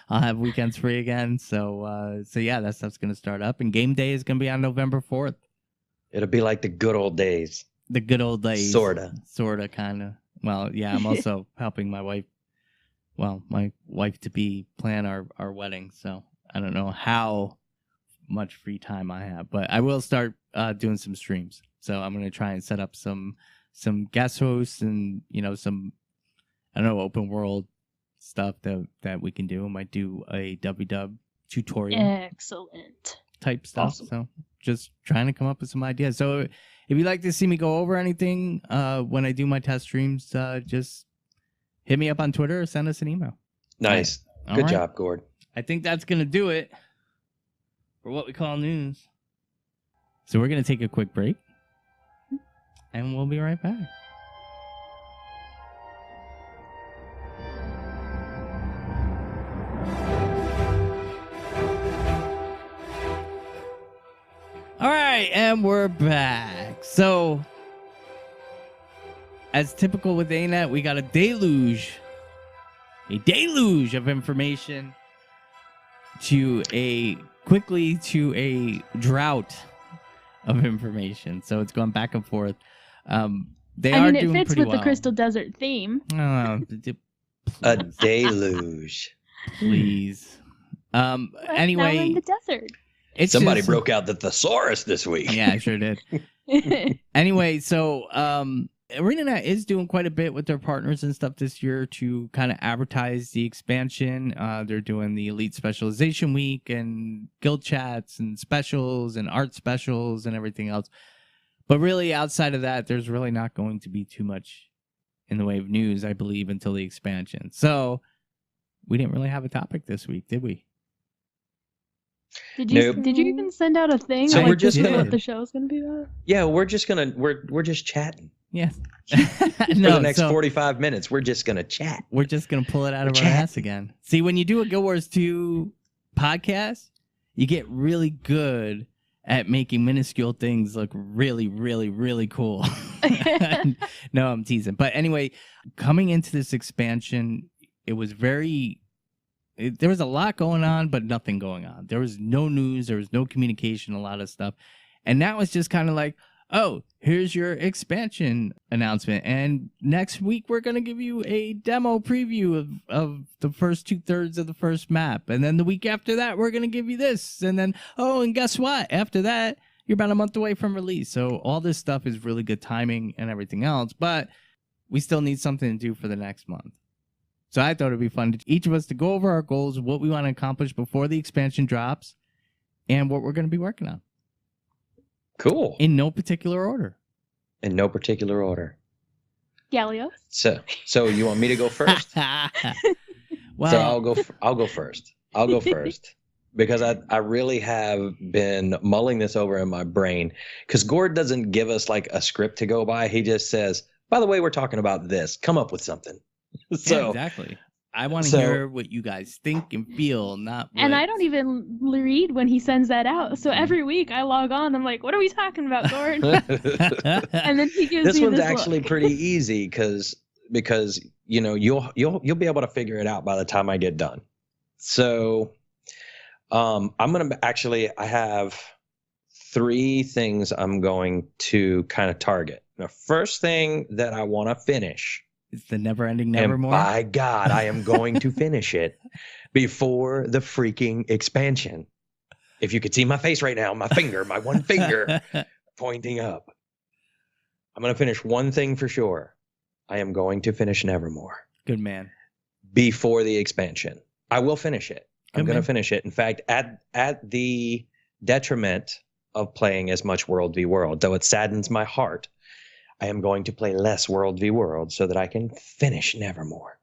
I'll have weekends free again. So yeah, that stuff's going to start up, and game day is going to be on November 4th. It'll be like the good old days. The good old days. Sorta, kind of. Well, yeah, I'm also helping my wife. Well, my wife-to-be plan our wedding, so I don't know how much free time I have, but I will start doing some streams. So I'm going to try and set up some guest hosts and, some, I don't know, open world stuff that we can do. I might do a WW tutorial. Excellent. Type stuff. Awesome. So just trying to come up with some ideas. So if you'd like to see me go over anything when I do my test streams, just hit me up on Twitter or send us an email. Nice. All Good right. job, Gord. I think that's going to do it for what we call news. So we're going to take a quick break, and we'll be right back. All right, and we're back. So, as typical with ANET, we got a deluge of information to a drought of information. So it's going back and forth. It fits with the Crystal Desert theme. A deluge. Please. Anyway, now we're in the desert. Somebody broke out the thesaurus this week. Yeah, I sure did. Anyway, so ArenaNet is doing quite a bit with their partners and stuff this year to kind of advertise the expansion. They're doing the Elite Specialization Week and guild chats and specials and art specials and everything else. But really, outside of that, there's really not going to be too much in the way of news, I believe, until the expansion. So we didn't really have a topic this week, did we? Did you even send out a thing? So we're just what the show's gonna be about? Yeah, we're just chatting. Yeah. For the next 45 minutes, we're just gonna chat. We're just gonna pull it out of our ass again. See, when you do a Guild Wars 2 podcast, you get really good at making minuscule things look really, really, really cool. No, I'm teasing. But anyway, coming into this expansion, it was there was a lot going on, but nothing going on. There was no news. There was no communication, a lot of stuff. And that was just kind of like, oh, here's your expansion announcement. And next week, we're going to give you a demo preview of the first 2/3 of the first map. And then the week after that, we're going to give you this. And then, oh, and guess what? After that, you're about a month away from release. So all this stuff is really good timing and everything else. But we still need something to do for the next month. So I thought it'd be fun to each of us to go over our goals, what we want to accomplish before the expansion drops, and what we're going to be working on. Cool. In no particular order. Gallios. So you want me to go first? Well, so I'll go first. I'll go first because I really have been mulling this over in my brain because Gord doesn't give us like a script to go by. He just says, by the way, we're talking about this. Come up with something. So yeah, exactly. I want to hear what you guys think and feel, not what... And I don't even read when he sends that out. So every week I log on. I'm like, what are we talking about, Gord? And then he gives this me one's this actually look. pretty easy because you know you'll be able to figure it out by the time I get done. So I'm gonna I have 3 things I'm going to kind of target. The first thing that I want to finish. It's the never-ending Nevermore. And by God, I am going to finish it before the freaking expansion. If you could see my face right now, my one finger pointing up. I'm going to finish one thing for sure. I am going to finish Nevermore. Good man. Before the expansion. I will finish it. I'm going to finish it. In fact, at the detriment of playing as much World v World, though it saddens my heart, I am going to play less World v World so that I can finish Nevermore.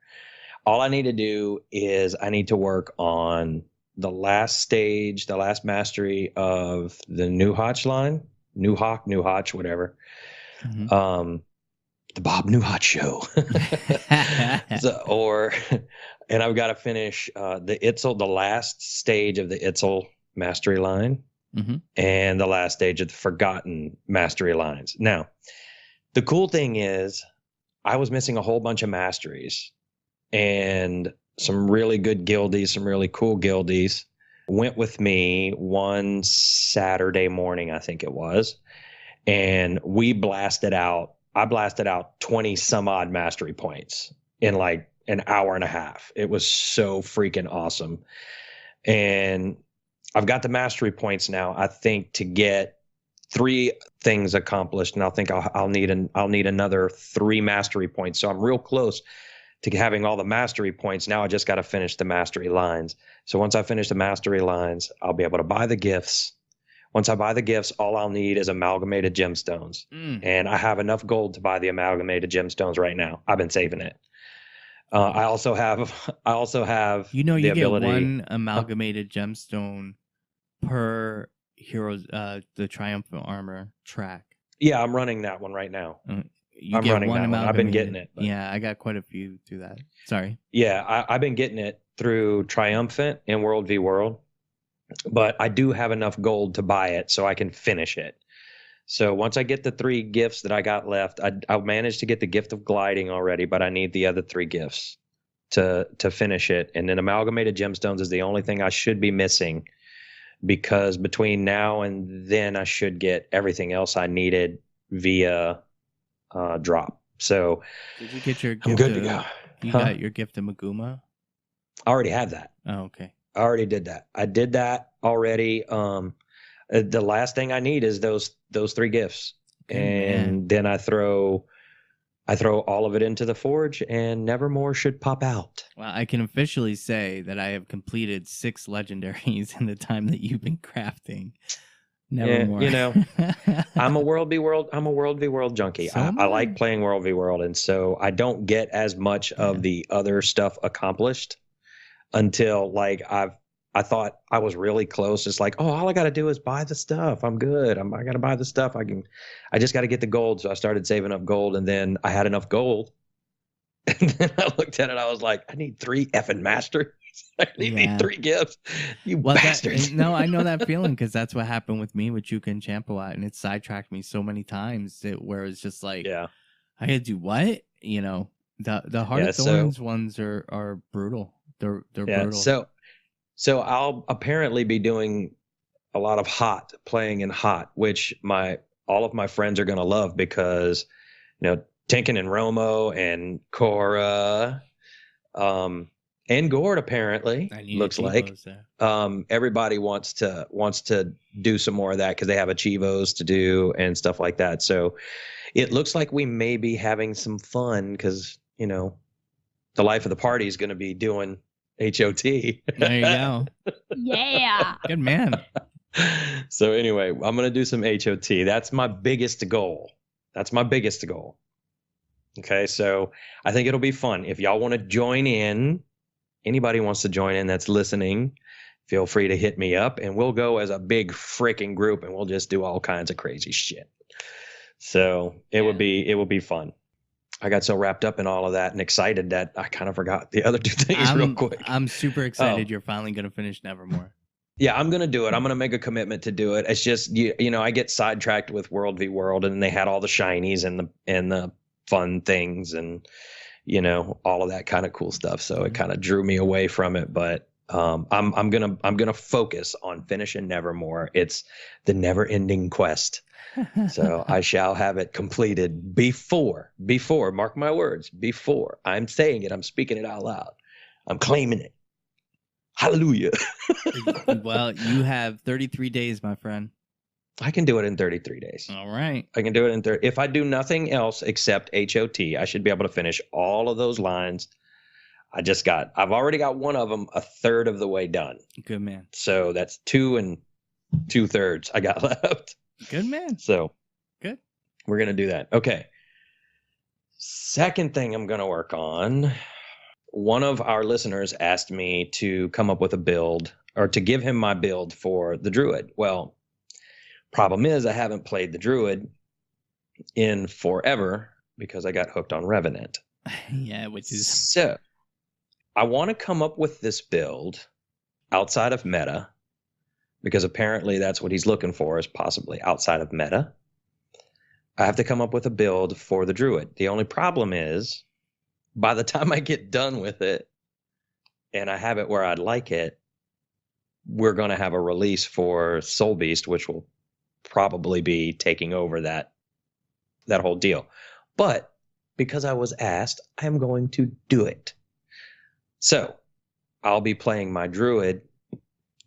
All I need to do is I need to work on the last stage, the last mastery of the New Hotch line, New Hotch, whatever. Mm-hmm. The Bob Newhotch show. And I've got to finish the last stage of the Itzel mastery line, mm-hmm. and the last stage of the Forgotten mastery lines. Now, the cool thing is I was missing a whole bunch of masteries, and some really good guildies, some really cool guildies went with me one Saturday morning, I think it was, and we blasted out. I blasted out 20 some odd mastery points in like an hour and a half. It was so freaking awesome. And I've got the mastery points now, I think, to get 3 things accomplished, and I think I'll need another 3 mastery points. So I'm real close to having all the mastery points. Now I just got to finish the mastery lines. So once I finish the mastery lines, I'll be able to buy the gifts. Once I buy the gifts, all I'll need is amalgamated gemstones, and I have enough gold to buy the amalgamated gemstones right now. I've been saving it. I also have. You know, you get one amalgamated gemstone per heroes, the triumphant armor track. Yeah, I'm running that one right now. I'm running that one. I've been getting it. But... Yeah, I got quite a few through that. Sorry. Yeah, I've been getting it through triumphant in World v World, but I do have enough gold to buy it so I can finish it. So once I get the 3 gifts that I got left, I'll manage to get the gift of gliding already, but I need the other 3 gifts to finish it. And then amalgamated gemstones is the only thing I should be missing, because between now and then I should get everything else I needed via drop. So Did you get your gift? I'm good to go. You got your gift of Maguma? I already have that. Oh, okay. I already did that. I did that already. The last thing I need is those 3 gifts. And then I throw all of it into the forge, and Nevermore should pop out. Well, I can officially say that I have completed 6 legendaries in the time that you've been crafting. Nevermore. You know, I'm a World v World junkie. So I like playing World v World, and so I don't get as much of the other stuff accomplished until like I thought I was really close. It's like, oh, all I got to do is buy the stuff. I'm good. I got to buy the stuff. I just got to get the gold. So I started saving up gold, and then I had enough gold. And then I looked at it. I was like, I need 3 effing masters. I need 3 gifts. You bastards. No, I know that feeling, because that's what happened with me with Juka and Champawat, and it sidetracked me so many times where it's just like, I got to do what? You know, the Heart of Thorns ones are brutal. They're brutal. So I'll apparently be doing a lot of playing in hot, which all of my friends are going to love, because, you know, Tinkin and Romo and Kora, and Gord apparently looks like everybody wants to do some more of that, because they have Achievos to do and stuff like that. So it looks like we may be having some fun, because, you know, the life of the party is going to be doing HOT. There you go. Yeah. Good man. So anyway, I'm going to do some HOT. That's my biggest goal. Okay, so I think it'll be fun. If y'all want to join in, anybody wants to join in that's listening, feel free to hit me up, and we'll go as a big freaking group, and we'll just do all kinds of crazy shit. So it would be fun. I got so wrapped up in all of that and excited that I kind of forgot the other 2 things real quick. I'm super excited you're finally going to finish Nevermore. Yeah, I'm going to do it. I'm going to make a commitment to do it. It's just, you know, I get sidetracked with World v World, and they had all the shinies and the fun things and, you know, all of that kind of cool stuff. So it kind of drew me away from it. But I'm gonna focus on finishing Nevermore. It's the never-ending quest. So I shall have it completed before, mark my words, before. I'm saying it, I'm speaking it out loud. I'm claiming it. Hallelujah. Well, you have 33 days, my friend. I can do it in 33 days. All right. I can do it in 30. If I do nothing else except HOT, I should be able to finish all of those lines. I've already got one of them a third of the way done. Good man. So that's 2 2/3 I got left. Good man. So good. We're going to do that. Okay. Second thing I'm going to work on. One of our listeners asked me to come up with a build, or to give him my build for the Druid. Well, problem is I haven't played the Druid in forever because I got hooked on Revenant. Yeah, which is... So I want to come up with this build outside of meta, because apparently that's what he's looking for, is possibly outside of meta. I have to come up with a build for the Druid. The only problem is, by the time I get done with it and I have it where I'd like it, we're going to have a release for Soul Beast, which will probably be taking over that whole deal. But because I was asked, I'm going to do it. So I'll be playing my Druid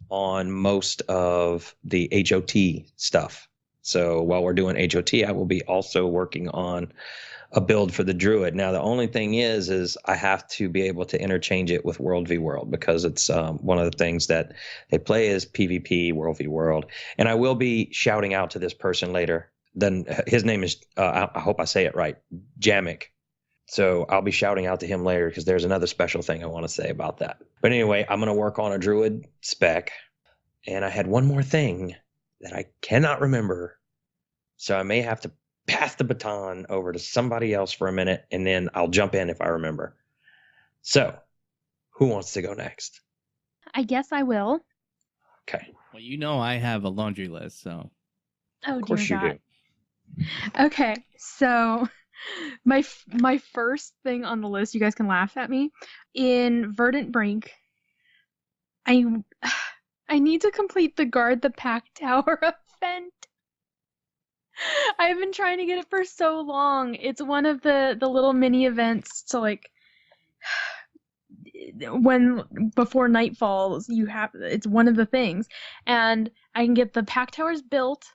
on most of the HOT stuff. So while we're doing HOT, I will be also working on a build for the Druid. Now, the only thing is I have to be able to interchange it with World v World, because it's one of the things that they play is PvP, World v World. And I will be shouting out to this person later. Then his name is, I hope I say it right, Jamek. So I'll be shouting out to him later, because there's another special thing I want to say about that. But anyway, I'm going to work on a Druid spec. And I had one more thing that I cannot remember. So I may have to pass the baton over to somebody else for a minute, and then I'll jump in if I remember. So who wants to go next? I guess I will. Okay. Well, you know I have a laundry list, so. Oh, Of course dear you God. do. Okay, so my first thing on the list, you guys can laugh at me. In Verdant Brink, I need to complete the Guard the Pack Tower event. I've been trying to get it for so long. It's one of the little mini events to like when before night falls, it's one of the things. And I can get the pack towers built.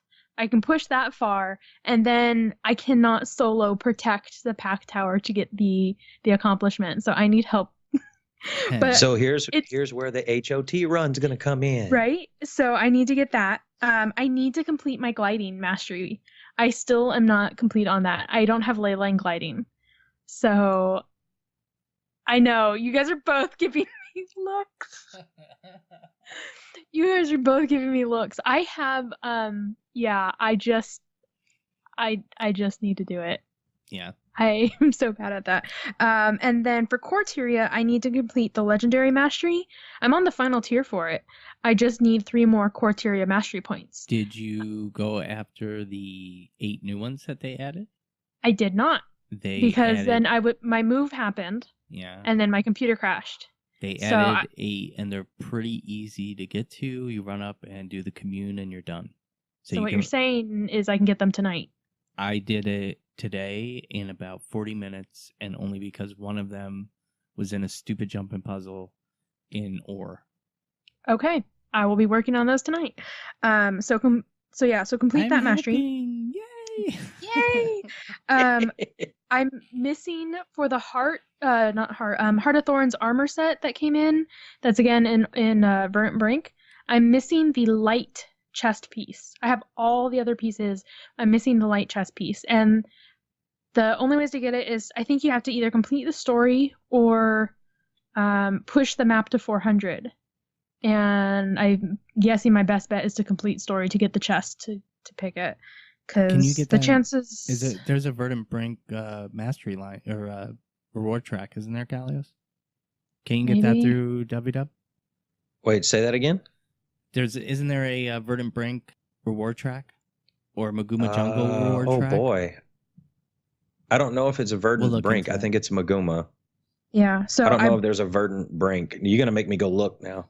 I can push that far, and then I cannot solo protect the pack tower to get the accomplishment. So I need help. But So here's where the HOT run's gonna come in. right? So I need to get that. I need to complete my gliding mastery. I still am not complete on that. I don't have ley line gliding. So I know you guys are both giving me looks. You guys are both giving me looks. I have yeah, I just need to do it. Yeah. I am so bad at that. And then for core Tyria, I need to complete the legendary mastery. I'm on the final tier for it. I just need 3 more core Tyria mastery points. Did you go after the 8 new ones that they added? I did not. Because then my move happened. Yeah. And then my computer crashed. They added 8, and they're pretty easy to get to. You run up and do the commune, and you're done. So what you're saying is I can get them tonight. I did it today in about 40 minutes, and only because one of them was in a stupid jumping puzzle in ore. Okay, I will be working on those tonight. So complete that mastery. Yay! Yay! I'm missing for the Heart of Thorns armor set that came in. That's again in Verdant Brink. I'm missing the light chest piece. I have all the other pieces. I'm missing the light chest piece, and the only ways to get it is I think you have to either complete the story or push the map to 400. And I'm guessing my best bet is to complete story to get the chest to pick it. Because the chances... There's a Verdant Brink mastery line, or reward track, isn't there, Gallios? Can you get that through WW? Wait, say that again? Isn't there a Verdant Brink reward track? Or Maguma Jungle reward track? Oh boy. I don't know if it's a Verdant Brink. I think it's Maguma. Yeah, so I don't know if there's a Verdant Brink. You're going to make me go look now.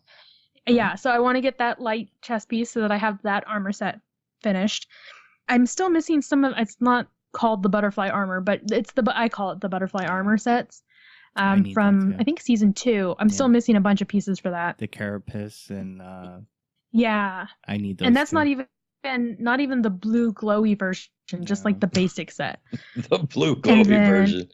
Yeah, so I want to get that light chest piece so that I have that armor set finished. I'm still missing some of it's not called the butterfly armor, but I call it the butterfly armor sets. From I think season 2. I'm still missing a bunch of pieces for that. The carapace and yeah. I need those. And that's not even the blue glowy version, just like the basic set. The blue glowy version.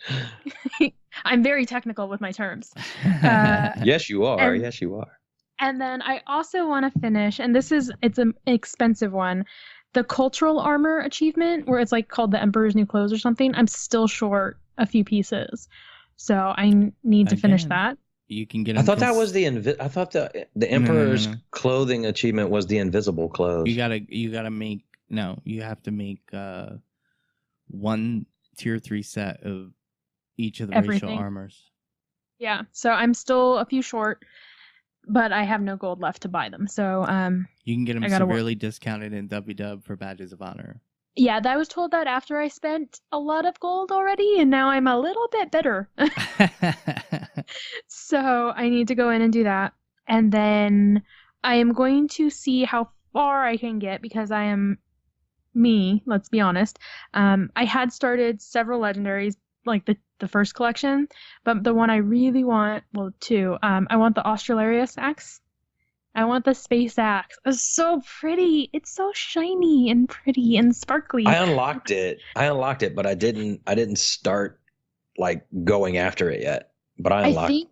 I'm very technical with my terms. Yes, you are. Yes, you are. And then I also want to finish, and it's an expensive one, the cultural armor achievement, where it's like called the Emperor's New Clothes or something. I'm still short a few pieces, so I need to finish that. You can get. I thought that was the Emperor's clothing achievement was the invisible clothes. You gotta make You have to make one tier 3 set of each of the racial armors. Yeah, so I'm still a few short, but I have no gold left to buy them. So you can get them severely discounted in WW for badges of honor. Yeah, I was told that after I spent a lot of gold already, and now I'm a little bit bitter. So I need to go in and do that. And then I am going to see how far I can get, because I am me, let's be honest. I had started several legendaries, like the first collection, but the one I really want, well, 2, I want the Australarius axe. I want the space axe. It's so pretty. It's so shiny and pretty and sparkly. I unlocked it, but I didn't start like going after it yet. But I unlocked it.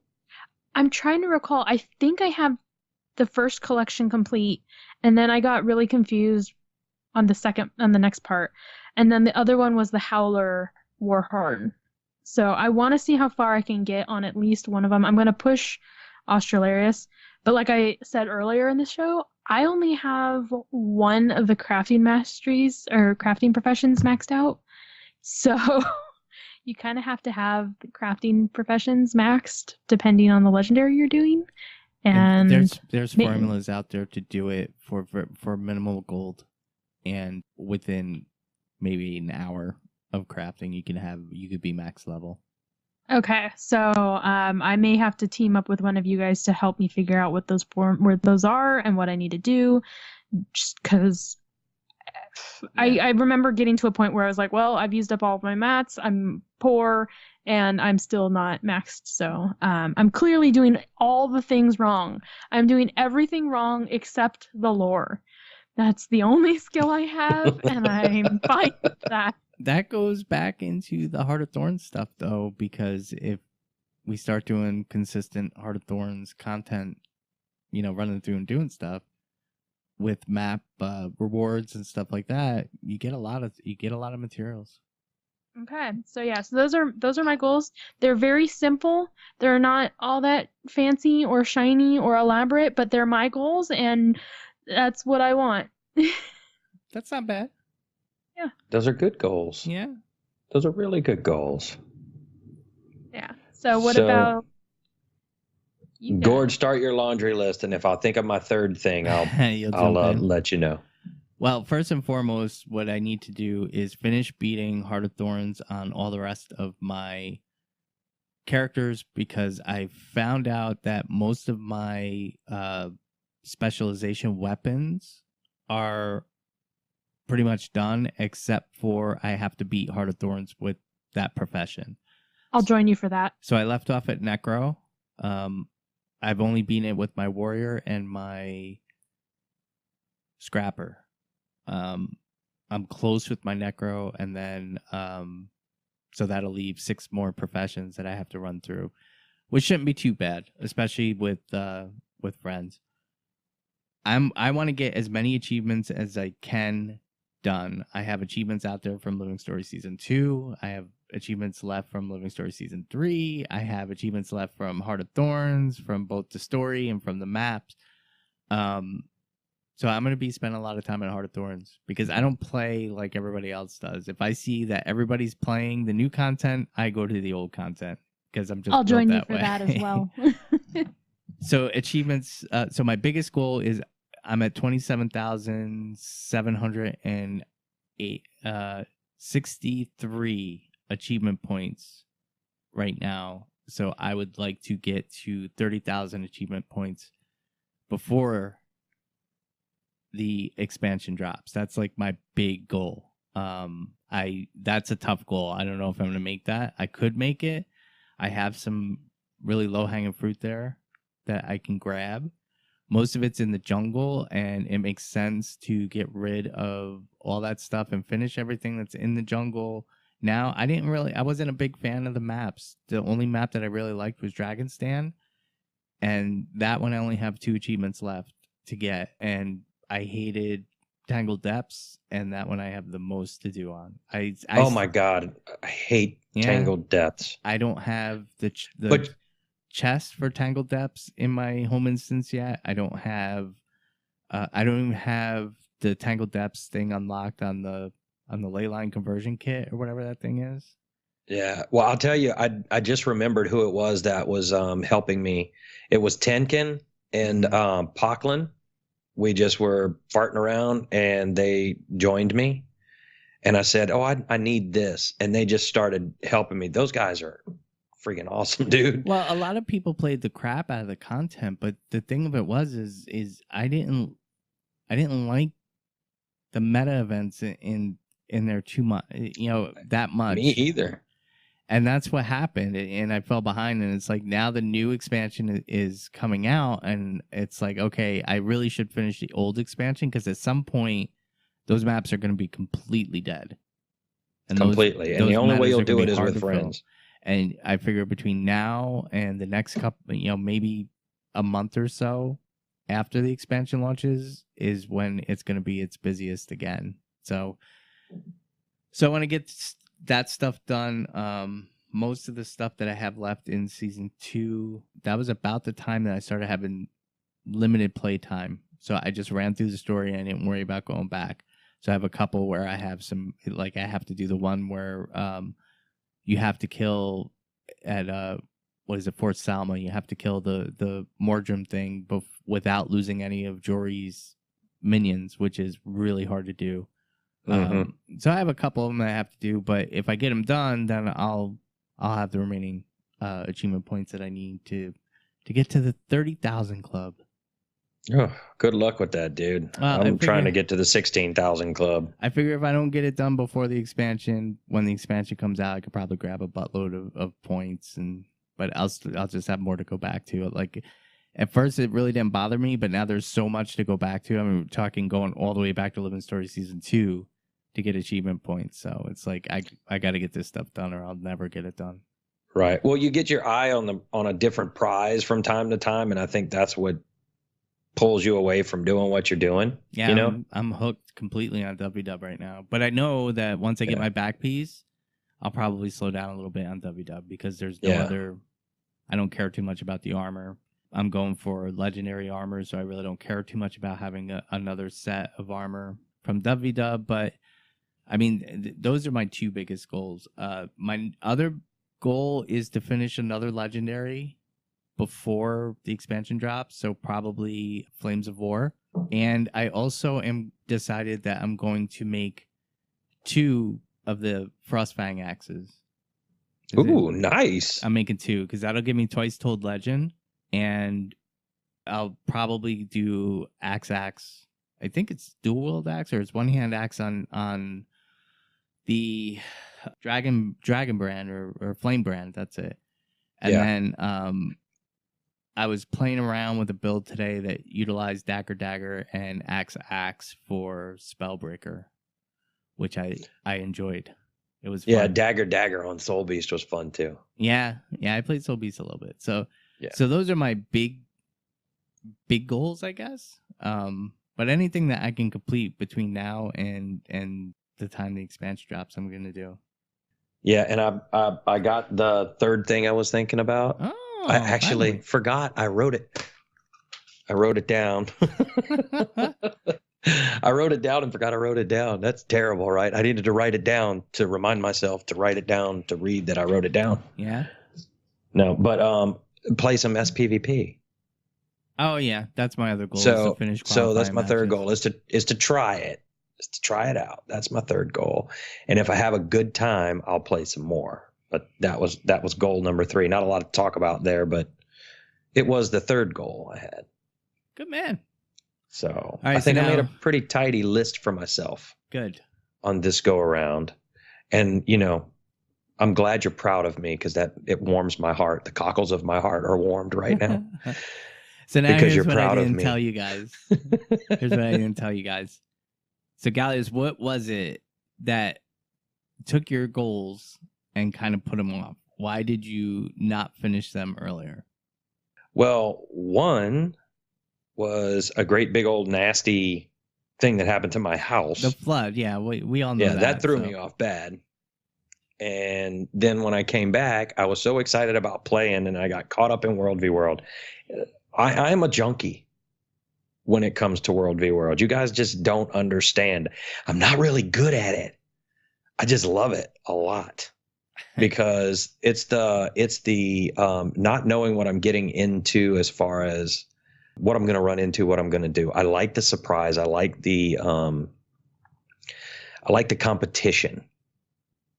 I'm trying to recall. I think I have the first collection complete, and then I got really confused on the next part. And then the other one was the Howler Warhorn. So I want to see how far I can get on at least one of them. I'm going to push Australarius. But like I said earlier in the show, I only have one of the crafting masteries or crafting professions maxed out. So you kind of have to have the crafting professions maxed depending on the legendary you're doing. And there's formulas out there to do it for minimal gold, and within maybe an hour of crafting, you could be max level. Okay, so I may have to team up with one of you guys to help me figure out what where those are and what I need to do, just because I remember getting to a point where I was like, well, I've used up all of my mats, I'm poor, and I'm still not maxed, so I'm clearly doing all the things wrong. I'm doing everything wrong except the lore. That's the only skill I have, and I'm fine with that. That goes back into the Heart of Thorns stuff, though, because if we start doing consistent Heart of Thorns content, running through and doing stuff with map rewards and stuff like that, you get a lot of materials. Okay, so those are my goals. They're very simple. They're not all that fancy or shiny or elaborate, but they're my goals, and that's what I want. That's not bad. Yeah. Those are good goals. Yeah. Those are really good goals. Yeah. So what about you guys? Gord, start your laundry list, and if I think of my third thing, I'll let you know. Well, first and foremost, what I need to do is finish beating Heart of Thorns on all the rest of my characters, because I found out that most of my specialization weapons are pretty much done, except for I have to beat Heart of Thorns with that profession. I'll join you for that. So I left off at Necro. I've only beaten it with my warrior and my scrapper. I'm close with my Necro, and then so that'll leave 6 more professions that I have to run through, which shouldn't be too bad, especially with friends. I want to get as many achievements as I can done. I have achievements out there from Living Story Season 2. I have achievements left from Living Story Season 3. I have achievements left from Heart of Thorns, from both the story and from the maps. So I'm going to be spending a lot of time in Heart of Thorns, because I don't play like everybody else does. If I see that everybody's playing the new content, I go to the old content, because I'm just I'll join you for way. that as well. So achievements. So my biggest goal is I'm at 27,763 achievement points right now. So I would like to get to 30,000 achievement points before the expansion drops. That's like my big goal. That's a tough goal. I don't know if I'm going to make that. I could make it. I have some really low-hanging fruit there that I can grab. Most of it's in the jungle, and it makes sense to get rid of all that stuff and finish everything that's in the jungle. Now, I wasn't a big fan of the maps. The only map that I really liked was Dragonstan, and that one I only have 2 achievements left to get, and I hated Tangled Depths, and that one I have the most to do on. Oh my God, I hate Tangled Depths. I don't have the chest for Tangled Depths in my home instance yet. I don't even have the Tangled Depths thing unlocked on the Leyline conversion kit or whatever that thing is. Yeah, well, I'll tell you, I just remembered who it was that was helping me. It was Tenkin and Poklin. We just were farting around, and they joined me, and I said, "Oh, I need this," and they just started helping me. Those guys are freaking awesome, dude. Well, a lot of people played the crap out of the content, but the thing of it is I didn't like the meta events in there too much, that much. Me either. And that's what happened, and I fell behind, and it's like now the new expansion is coming out, and it's like, okay, I really should finish the old expansion, because at some point those maps are going to be completely dead. And and the only way you'll do it is with friends. And I figure between now and the next couple, maybe a month or so after the expansion launches is when it's going to be its busiest again. So I want to get that stuff done. Most of the stuff that I have left in Season 2, that was about the time that I started having limited play time. So I just ran through the story, and I didn't worry about going back. So I have a couple where I have some, like I have to do the one where you have to kill at what is it, Fort Salma. You have to kill the Mordrim thing without losing any of Jory's minions, which is really hard to do. So I have a couple of them that I have to do, but if I get them done, then I'll have the remaining achievement points that I need to get to the 30,000 club. Oh, good luck with that, dude. I'm trying to get to the 16,000 club. I figure if I don't get it done before the expansion, when the expansion comes out, I could probably grab a buttload of points, but I'll just have more to go back to. Like, at first, it really didn't bother me, but now there's so much to go back to. I mean, we're talking going all the way back to Living Story Season 2 to get achievement points. So it's like, I got to get this stuff done or I'll never get it done. Right. Well, you get your eye on a different prize from time to time, and I think that's what pulls you away from doing what you're doing. Yeah, you know? I'm hooked completely on WW right now. But I know that once I get my back piece, I'll probably slow down a little bit on WW because there's no other... I don't care too much about the armor. I'm going for legendary armor, so I really don't care too much about having another set of armor from WW. But, I mean, those are my two biggest goals. My other goal is to finish another legendary before the expansion drops, so probably Flames of War. And I also am decided that I'm going to make 2 of the Frostfang axes. Ooh, nice. I'm making 2 because that'll give me Twice Told Legend, and I'll probably do axe. I think it's dual wield axe or it's one hand axe on the dragon brand or flame brand. That's it. And then I was playing around with a build today that utilized Dagger and Axe for Spellbreaker, which I enjoyed. It was fun. Yeah, Dagger on Soul Beast was fun too. Yeah, I played Soul Beast a little bit. So those are my big goals, I guess. But anything that I can complete between now and the time the expansion drops, I'm gonna do. Yeah, and I got the third thing I was thinking about. Oh, I actually forgot. I wrote it down. I wrote it down and forgot I wrote it down. That's terrible, right? I needed to write it down to remind myself to write it down to read that I wrote it down. Yeah. No, but play some SPVP. Oh yeah, that's my other goal. So is to finish that's my third matches. goal is to try it. Is to try it out. That's my third goal. And if I have a good time, I'll play some more. But that was goal number 3. Not a lot to talk about there, but it was the third goal I had. Good man. So right, I think so I made a pretty tidy list for myself. Good. On this go around. And, I'm glad you're proud of me because it warms my heart. The cockles of my heart are warmed right now. So now because here's you're what proud I of didn't me. tell you guys. Here's what I didn't tell you guys. So Gallios, what was it that took your goals and kind of put them off? Why did you not finish them earlier? Well, one was a great big old nasty thing that happened to my house. The flood, yeah, we all know that. Yeah, that threw me off bad. And then when I came back, I was so excited about playing, and I got caught up in World v. World. I am a junkie when it comes to World v. World. You guys just don't understand. I'm not really good at it. I just love it a lot because it's the not knowing what I'm getting into as far as what I'm going to run into, what I'm going to do. I like the surprise. I like the competition.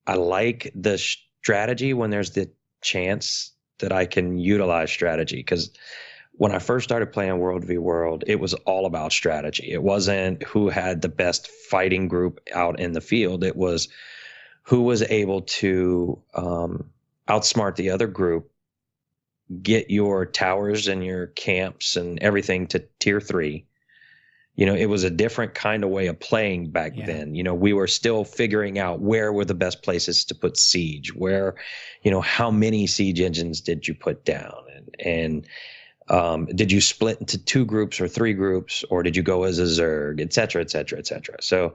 I like the strategy when there's the chance that I can utilize strategy. Because when I first started playing World v. World, it was all about strategy. It wasn't who had the best fighting group out in the field. It was who was able to outsmart the other group, get your towers and your camps and everything to tier 3. It was a different kind of way of playing back then. We were still figuring out where were the best places to put siege, where, how many siege engines did you put down? And did you split into 2 groups or 3 groups, or did you go as a Zerg, et cetera, et cetera, et cetera. So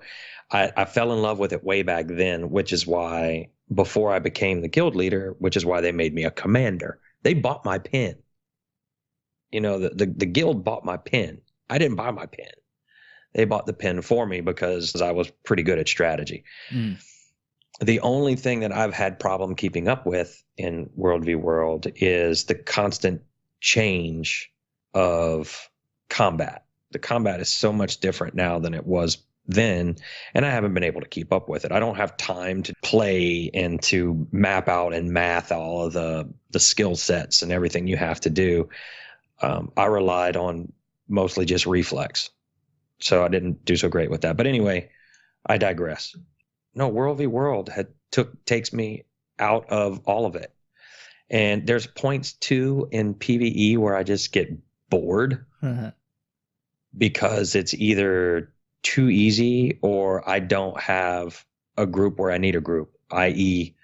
I fell in love with it way back then, which is why before I became the guild leader, which is why they made me a commander. They bought my pin. The guild bought my pin. I didn't buy my pin. They bought the pin for me because I was pretty good at strategy. The only thing that I've had problem keeping up with in World v. World is the constant change of combat. The combat is so much different now than it was then, and I haven't been able to keep up with it. I don't have time to play and to map out and math all of the skill sets and everything you have to do. I relied on mostly just reflex, so I didn't do so great with that. But anyway, I digress. No, World v. World takes me out of all of it. And there's points too in PvE where I just get bored because it's either too easy or I don't have a group where I need a group, i.e.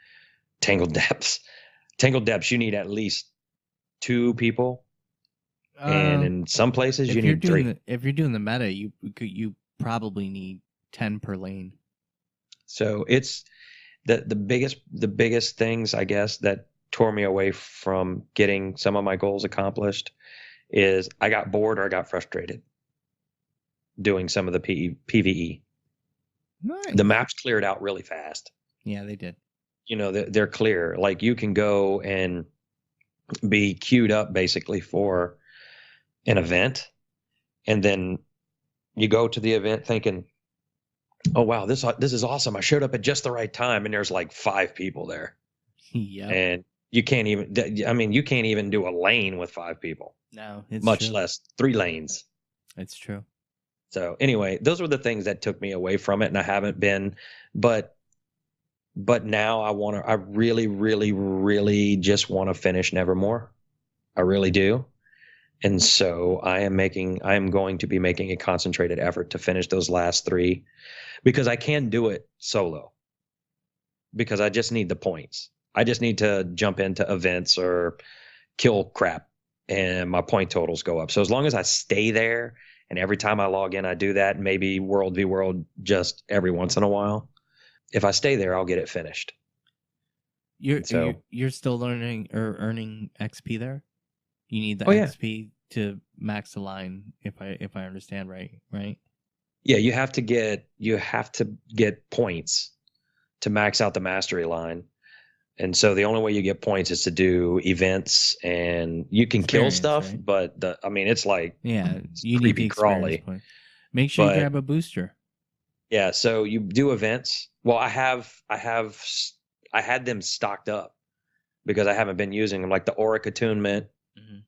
Tangled Depths. Tangled Depths, you need at least 2 people. And in some places you need 3. If you're doing the meta, you probably need 10 per lane. So it's the biggest things, I guess, that tore me away from getting some of my goals accomplished is I got bored or I got frustrated doing some of the PvE. Nice. The maps cleared out really fast. Yeah, they did. You know, they're clear. Like you can go and be queued up basically for an event, and then you go to the event thinking, oh wow, this is awesome. I showed up at just the right time, and there's like 5 people there. Yeah. And you can't even do a lane with 5 people. No, it's much true. less 3 lanes. It's true. So anyway, those were the things that took me away from it, and I haven't been, but now I really, really, really just want to finish Nevermore. I really do. And so I am going to be making a concentrated effort to finish those last 3 because I can do it solo because I just need the points. I just need to jump into events or kill crap and my point totals go up. So as long as I stay there and every time I log in, I do that, maybe World v. World just every once in a while. If I stay there, I'll get it finished. You're still learning or earning XP there? You need the XP to max the line, if I understand right? Yeah, you have to get points to max out the mastery line. And so the only way you get points is to do events, and you can kill stuff, right? But it's like you creepy need the crawly. Point. Make sure you grab a booster. Yeah, so you do events. Well, I had them stocked up because I haven't been using them, like the Auric attunement,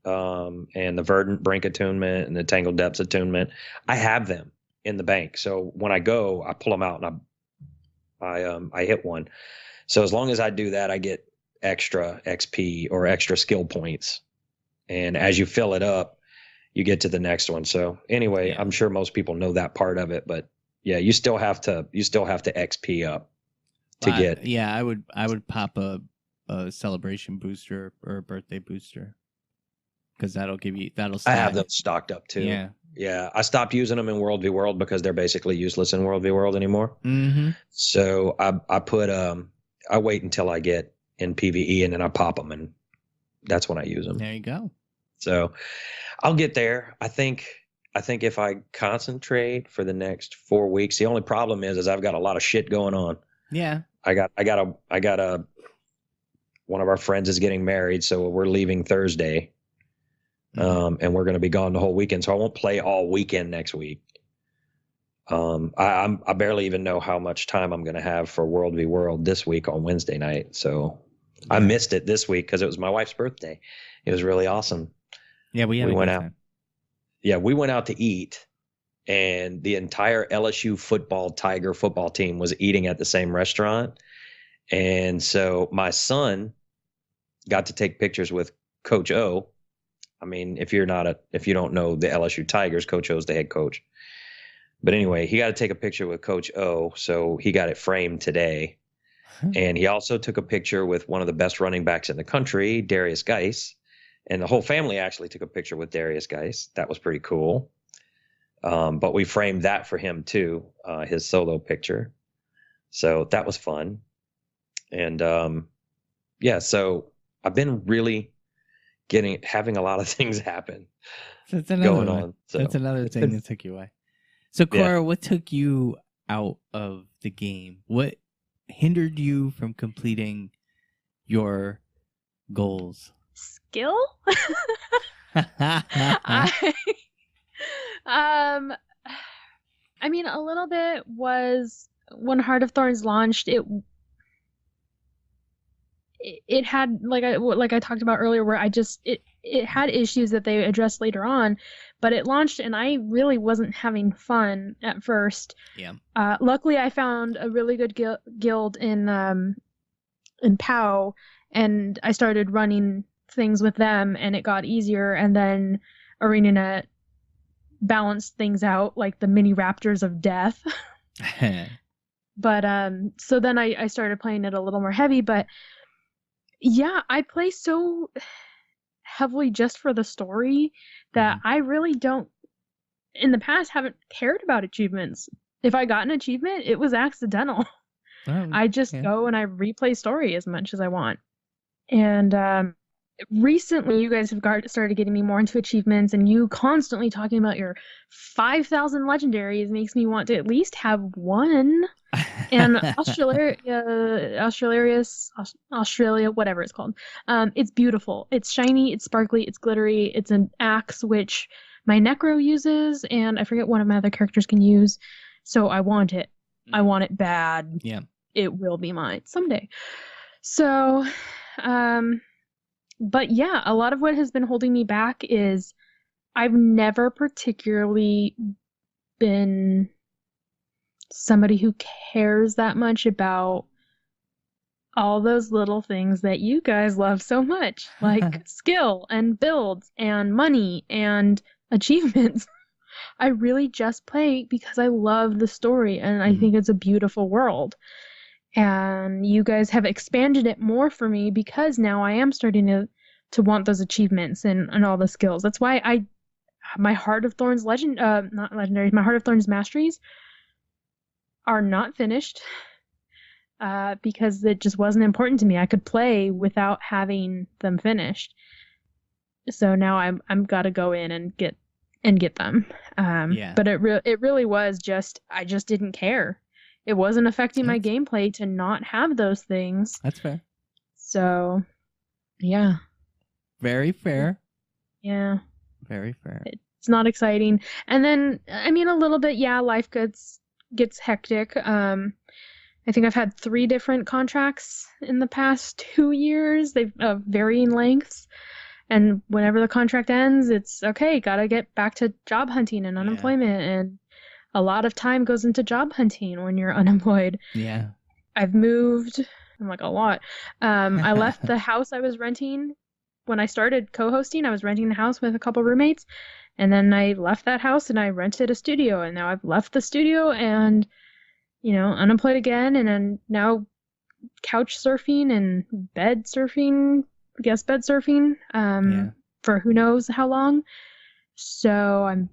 and the Verdant Brink attunement and the Tangled Depths attunement. I have them in the bank, so when I go, I pull them out and I hit one. So as long as I do that, I get extra XP or extra skill points, and as you fill it up, you get to the next one. So anyway, I'm sure most people know that part of it, but yeah, you still have to XP up to get. Yeah, I would pop a celebration booster or a birthday booster because that'll stack. I have those stocked up too. Yeah. I stopped using them in World v. World because they're basically useless in World v. World anymore. Mm-hmm. So I put I wait until I get in PvE and then I pop them, and that's when I use them. There you go. So I'll get there. I think if I concentrate for the next 4 weeks, the only problem is I've got a lot of shit going on. Yeah. I got one of our friends is getting married, so we're leaving Thursday. And we're going to be gone the whole weekend, so I won't play all weekend next week. I barely even know how much time I'm going to have for World v. World this week on Wednesday night. So I missed it this week because it was my wife's birthday. It was really awesome. Yeah, we went out. Yeah, we went out to eat, and the entire LSU Tiger football team was eating at the same restaurant. And so my son got to take pictures with Coach O. I mean, if you don't know the LSU Tigers, Coach O's the head coach. But anyway, he got to take a picture with Coach O, so he got it framed today. And he also took a picture with one of the best running backs in the country, Darius Geis. And the whole family actually took a picture with Darius Geis. That was pretty cool. But we framed that for him too, his solo picture. So that was fun. And so I've been really having a lot of things happen going on. So that's another thing that took you away. So Kora, what took you out of the game? What hindered you from completing your goals? Skill? I, I mean, a little bit was when Heart of Thorns launched. It had like I talked about earlier, where it had issues that they addressed later on, but it launched and I really wasn't having fun at first. Yeah. Luckily, I found a really good guild in POW, and I started running things with them, and it got easier. And then ArenaNet balanced things out, like the mini raptors of death. But so then I started playing it a little more heavy. But yeah, I play so heavily just for the story that I really don't, in the past, haven't cared about achievements. If I got an achievement, it was accidental. I just go and I replay story as much as I want. And recently, you guys have started getting me more into achievements, and you constantly talking about your 5,000 legendaries makes me want to at least have one. And Australia, whatever it's called, it's beautiful. It's shiny, it's sparkly, it's glittery. It's an axe which my Necro uses, and I forget one of my other characters can use. So I want it. I want it bad. Yeah. It will be mine someday. So, but yeah, a lot of what has been holding me back is I've never particularly been somebody who cares that much about all those little things that you guys love so much, like skill and builds and money and achievements. I really just play because I love the story and I think it's a beautiful world. And you guys have expanded it more for me because now I am starting to want those achievements and all the skills. That's why my Heart of Thorns not legendaries, my Heart of Thorns masteries are not finished because it just wasn't important to me. I could play without having them finished. So now I'm gotta go in and get them. But it really was just, I just didn't care. It wasn't affecting my gameplay to not have those things. That's fair. So, yeah. Very fair. Yeah. Very fair. It's not exciting. And then, I mean, a little bit, yeah, life gets hectic. I think I've had 3 different contracts in the past 2 years. They've varying lengths. And whenever the contract ends, it's okay, gotta get back to job hunting and unemployment. And a lot of time goes into job hunting when you're unemployed. Yeah. I've moved, I'm like a lot. I left the house I was renting when I started co-hosting. I was renting the house with a couple roommates, and then I left that house and I rented a studio, and now I've left the studio and, unemployed again, and then now couch surfing and bed surfing, for who knows how long. So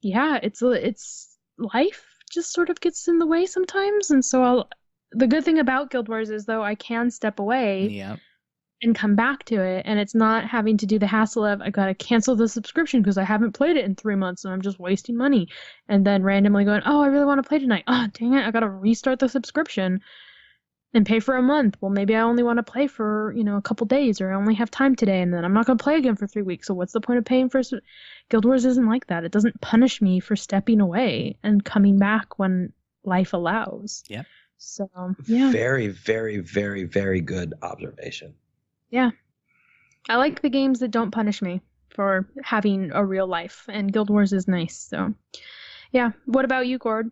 it's life just sort of gets in the way sometimes. And so the good thing about Guild Wars is, though, I can step away and come back to it, and it's not having to do the hassle of I gotta cancel the subscription because I haven't played it in 3 months and I'm just wasting money, and then randomly going, oh, I really want to play tonight, oh dang it, I gotta restart the subscription and pay for a month. Well, maybe I only want to play for a couple days, or I only have time today, and then I'm not gonna play again for 3 weeks. So what's the point of paying for Guild Wars? Isn't like that. It doesn't punish me for stepping away and coming back when life allows. Yep. So yeah. Very, very, very, very good observation. Yeah. I like the games that don't punish me for having a real life, and Guild Wars is nice. So yeah. What about you, Gord?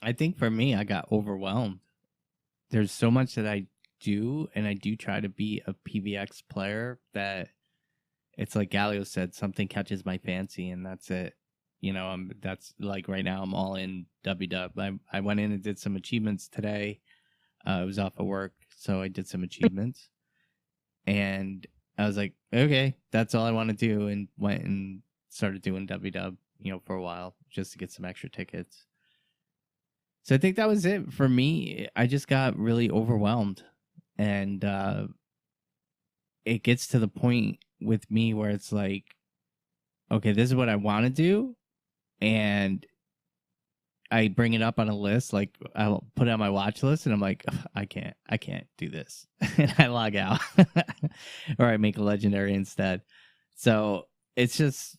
I think for me, I got overwhelmed. There's so much that I do, and I do try to be a PVX player, that it's like Gallios said, something catches my fancy, and that's it. That's like right now I'm all in WW. I went in and did some achievements today. I was off of work, so I did some achievements. And I was like, okay, that's all I want to do, and went and started doing WW, for a while, just to get some extra tickets. So I think that was it for me. I just got really overwhelmed. And it gets to the point with me where it's like, okay, this is what I want to do. And I bring it up on a list, like I'll put it on my watch list, and I'm like, I can't do this, and I log out, or I make a legendary instead. So it's just,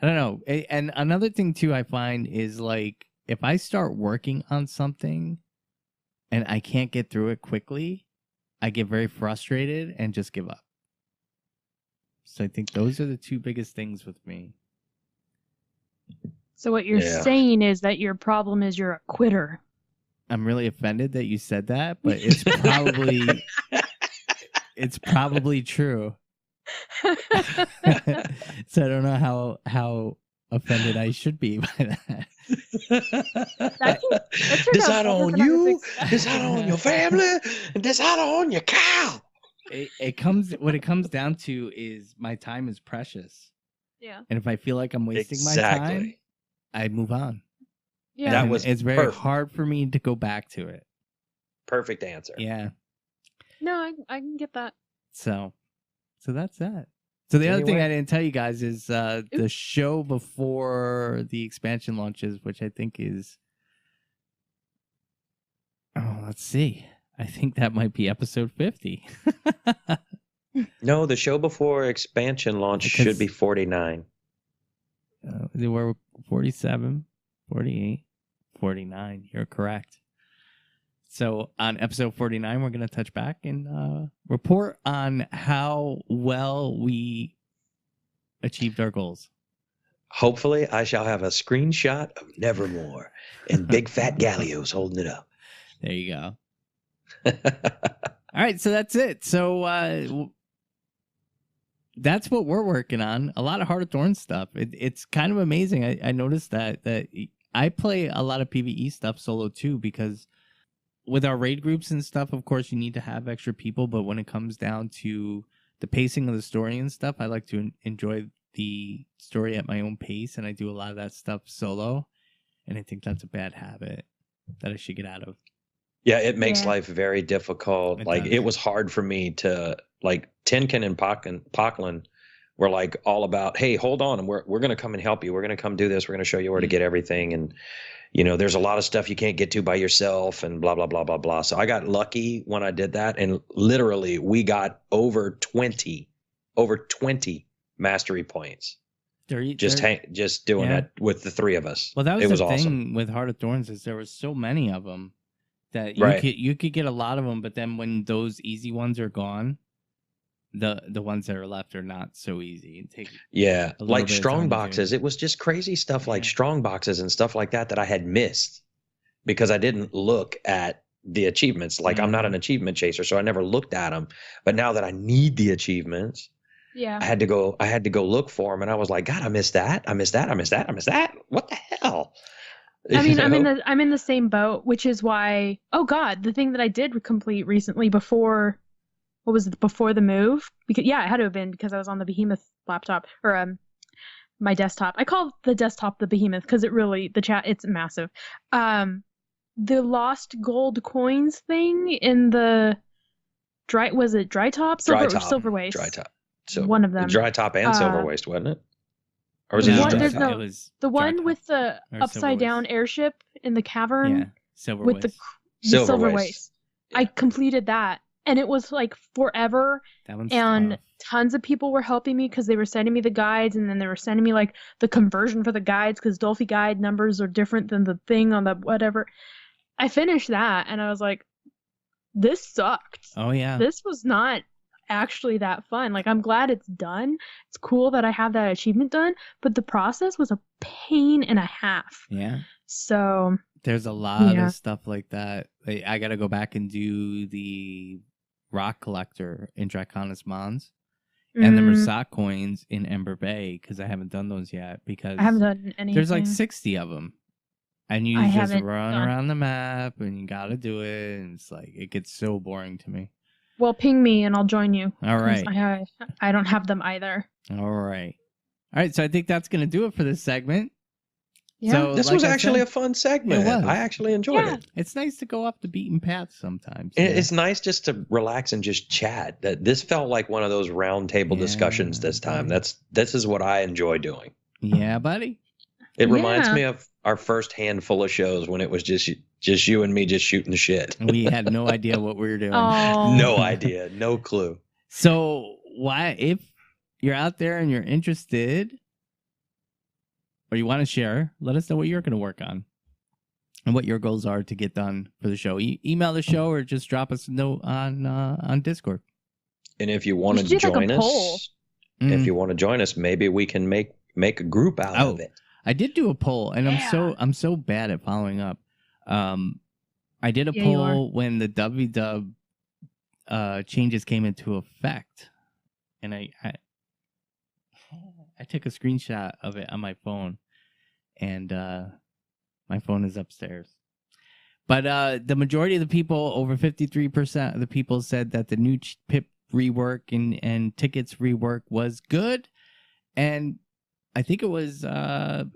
I don't know. And another thing too, I find is like if I start working on something and I can't get through it quickly, I get very frustrated and just give up. So I think those are the two biggest things with me. So what you're saying is that your problem is you're a quitter. I'm really offended that you said that, but it's probably true. So I don't know how offended I should be by that. Decide on you, decide on your family, and decide on your cow. What it comes down to is my time is precious. Yeah. And if I feel like I'm wasting my time, I move on. Yeah. It's very hard for me to go back to it. Perfect answer. Yeah. No, I can get that. So that's that. So the other thing I didn't tell you guys is the show before the expansion launches, which I think is, let's see. I think that might be episode 50. No, the show before expansion launch should be 49. They were 47, 48, 49. You're correct. So on episode 49, we're going to touch back and report on how well we achieved our goals. Hopefully, I shall have a screenshot of Nevermore and big fat Gallios holding it up. There you go. All right, so that's it. So that's what we're working on. A lot of Heart of Thorns stuff. It's kind of amazing. I noticed that I play a lot of PvE stuff solo too, because with our raid groups and stuff, of course, you need to have extra people. But when it comes down to the pacing of the story and stuff, I like to enjoy the story at my own pace, and I do a lot of that stuff solo. And I think that's a bad habit that I should get out of. Yeah, it makes life very difficult. It was hard for me to, Tinkin and Pockland were all about, hey, hold on, and we're going to come and help you. We're going to come do this. We're going to show you where to get everything. And, there's a lot of stuff you can't get to by yourself and blah, blah, blah, blah, blah. So I got lucky when I did that. And literally we got over 20 mastery points. Just doing that with the three of us. Well, that was the awesome. thing with Heart of Thorns is there were so many of them that you could get a lot of them, but then when those easy ones are gone, the ones that are left are not so easy. Like strong boxes. It was just crazy stuff like strong boxes and stuff like that I had missed because I didn't look at the achievements. I'm not an achievement chaser, so I never looked at them. But now that I need the achievements, I had to go look for them, and I was like, God, I missed that. I missed that. I missed that. I missed that. What the hell? I mean, I'm in the same boat, which is why. Oh God, the thing that I did complete recently before the move? Because it had to have been because I was on the Behemoth laptop or my desktop. I call the desktop the Behemoth because it's massive. The lost gold coins thing in the dry top, silver waste? Dry top. So one of them. Dry top and silver waste, wasn't it? Or was it just it was the one with the upside down airship in the cavern. Yeah, silver with waste. The silver waste. Yeah. I completed that, and it was forever. That one's and tough. Tons of people were helping me because they were sending me the guides, and then they were sending me the conversion for the guides because Dolphy guide numbers are different than the thing on the whatever. I finished that, and I was like, "This sucked." Oh yeah, this was not actually that fun. I'm glad it's done. It's cool that I have that achievement done, but the process was a pain and a half. Yeah. So there's a lot of stuff like that. I got to go back and do the rock collector in Draconis Mons and the Mersac coins in Ember Bay because I haven't done those yet because I haven't done anything. There's 60 of them. And you just run around the map and you got to do it. And it's it gets so boring to me. Well, ping me and I'll join you. All right. I don't have them either. All right. So I think that's going to do it for this segment. Yeah. So, this was actually a fun segment. I actually enjoyed it. It's nice to go off the beaten path sometimes. It's nice just to relax and just chat. This felt like one of those round table discussions this time. This is what I enjoy doing. Yeah, buddy. It reminds Yeah. me of our first handful of shows when it was just you and me just shooting the shit. We had no idea what we were doing. Oh. No idea, no clue. So why, if you're out there and you're interested, or you want to share, let us know what you're going to work on and what your goals are to get done for the show. Email the show or just drop us a note on Discord. And if you want You to should do, like, join a poll. us, if you want to join us, maybe we can make a group out of it. I did do a poll, and Yeah. I'm so bad at following up. I did a Yeah, you poll when the WDub changes came into effect, and I took a screenshot of it on my phone, and my phone is upstairs. But the majority of the people, over 53% of the people, said that the new PIP rework and tickets rework was good, and I think it was a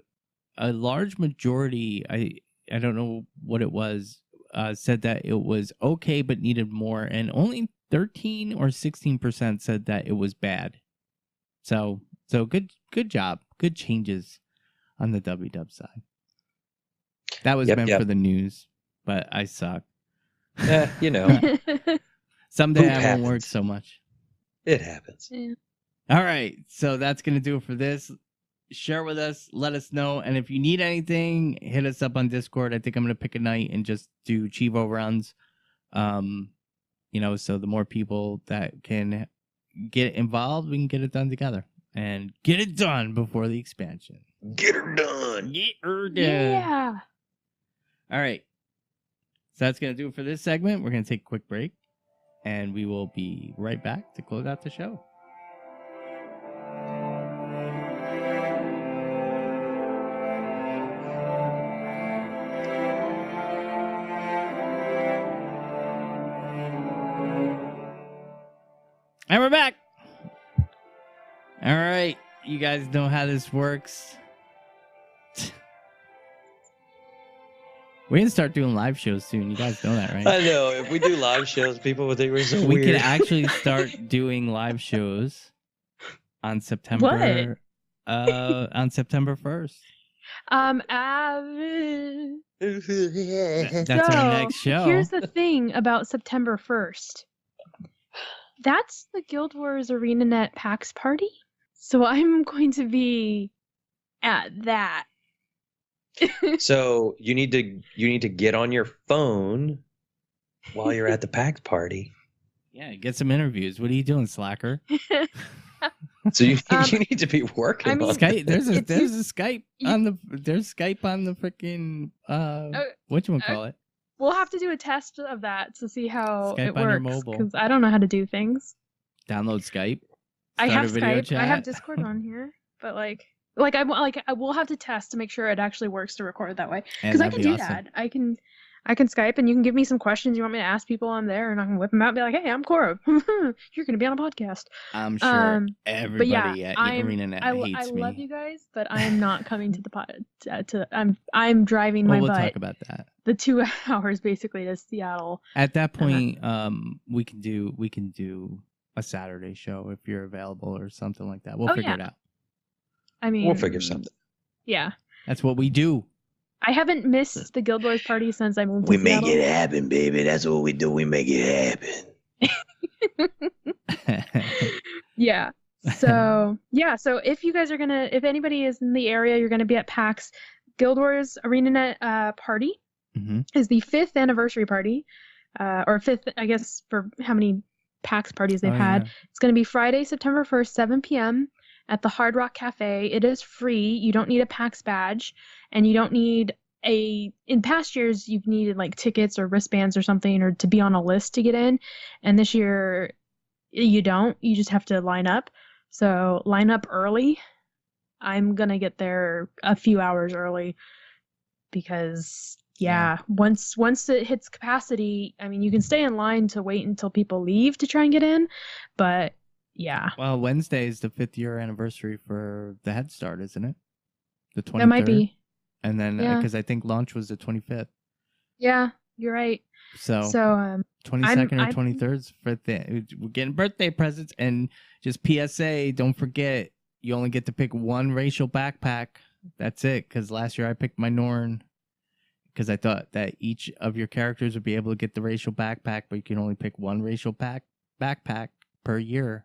large majority. I don't know what it was. Said that it was okay but needed more, and only 13 or 16% said that it was bad. So good job, good changes on the WDub side. That was meant for the news, but I suck. You know, someday Poop I won't work happens. so much. It happens. Yeah. All right, so that's gonna do it for this. Share with us, let us know, and if you need anything, hit us up on Discord. I think I'm gonna pick a night and just do Chivo runs. So the more people that can get involved, we can get it done together and get it done before the expansion. Get her done. Get her done. Yeah. All right. So that's gonna do it for this segment. We're gonna take a quick break, and we will be right back to close out the show. And we're back. All right. You guys know how this works. We're going to start doing live shows soon. You guys know that, right? I know. If we do live shows, people would think we're so We weird. could actually start doing live shows on September. On September 1st. That's our next show. Here's the thing about September 1st. That's the Guild Wars ArenaNet PAX party. So I'm going to be at that. So you need to get on your phone while you're at the PAX party. Yeah, get some interviews. What are you doing, slacker? So you need to be working on Skype. There's a It's- Skype on the Skype on the freaking whatchamacallit. We'll have to do a test of that to see how Skype it on your works mobile. because I don't know how to do things. Download Skype. I Start have a video Skype. chat. I have Discord on here, but I will have to test to make sure it actually works to record that way. And Because I that'd can be do awesome. that. I can Skype and you can give me some questions you want me to ask people on there, and I can whip them out and be like, "Hey, I'm Kora. You're going to be on a podcast." I'm sure everybody at ArenaNet I hates me. love you guys, but I am not coming to the pod. I'm driving my we'll butt talk about that. the 2 hours basically to Seattle. At that point, we can do a Saturday show if you're available or something like that. We'll figure it out. I mean, We'll figure something. Yeah. That's what we do. I haven't missed the Guild Wars party since I moved to We make Seattle. it happen, baby. That's what we do. We make it happen. Yeah. So if you guys are if anybody is in the area, you're gonna be at PAX. Guild Wars ArenaNet party is the 5th anniversary party, or 5th, I guess, for how many PAX parties they've had. Yeah. It's gonna be Friday, September 1st, 7 p.m. at the Hard Rock Cafe. It is free. You don't need a PAX badge, and you don't need in past years you've needed like tickets or wristbands or something, or to be on a list to get in, and this year you don't. You just have to line up. So line up early. I'm gonna get there a few hours early because once it hits capacity, I mean, you can stay in line to wait until people leave to try and get in, but yeah. Well, Wednesday is the 5th year anniversary for the Head Start, isn't it? The 23rd. That might be. And then because I think launch was the 25th. Yeah, you're right. So 22nd or 23rd for we're getting birthday presents, and just PSA, don't forget you only get to pick one racial backpack That's it. Because last year I picked my Norn because I thought that each of your characters would be able to get the racial backpack, but you can only pick one racial backpack per year.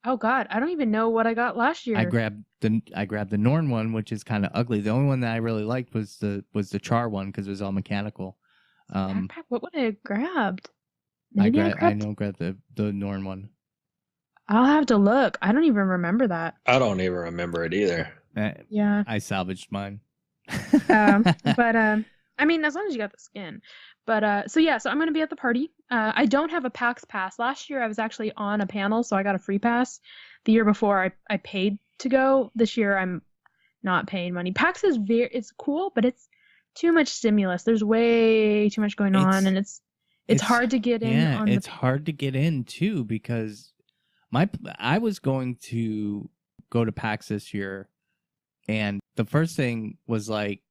Oh God, I don't even know what I got last year. I grabbed the Norn one, which is kind of ugly. The only one that I really liked was the Char one because it was all mechanical. Backpack? What would I have grabbed? I grabbed the Norn one. I'll have to look. I don't even remember that. I don't even remember it either. Yeah. I salvaged mine. But I mean, as long as you got the skin. But so I'm gonna be at the party. I don't have a PAX pass. Last year I was actually on a panel, so I got a free pass. The year before I paid to go. This year I'm not paying money. PAX is it's cool, but it's too much stimulus. There's way too much going on, and it's hard to get in. Yeah, it's hard to get in too because I was going to go to PAX this year, and the first thing was like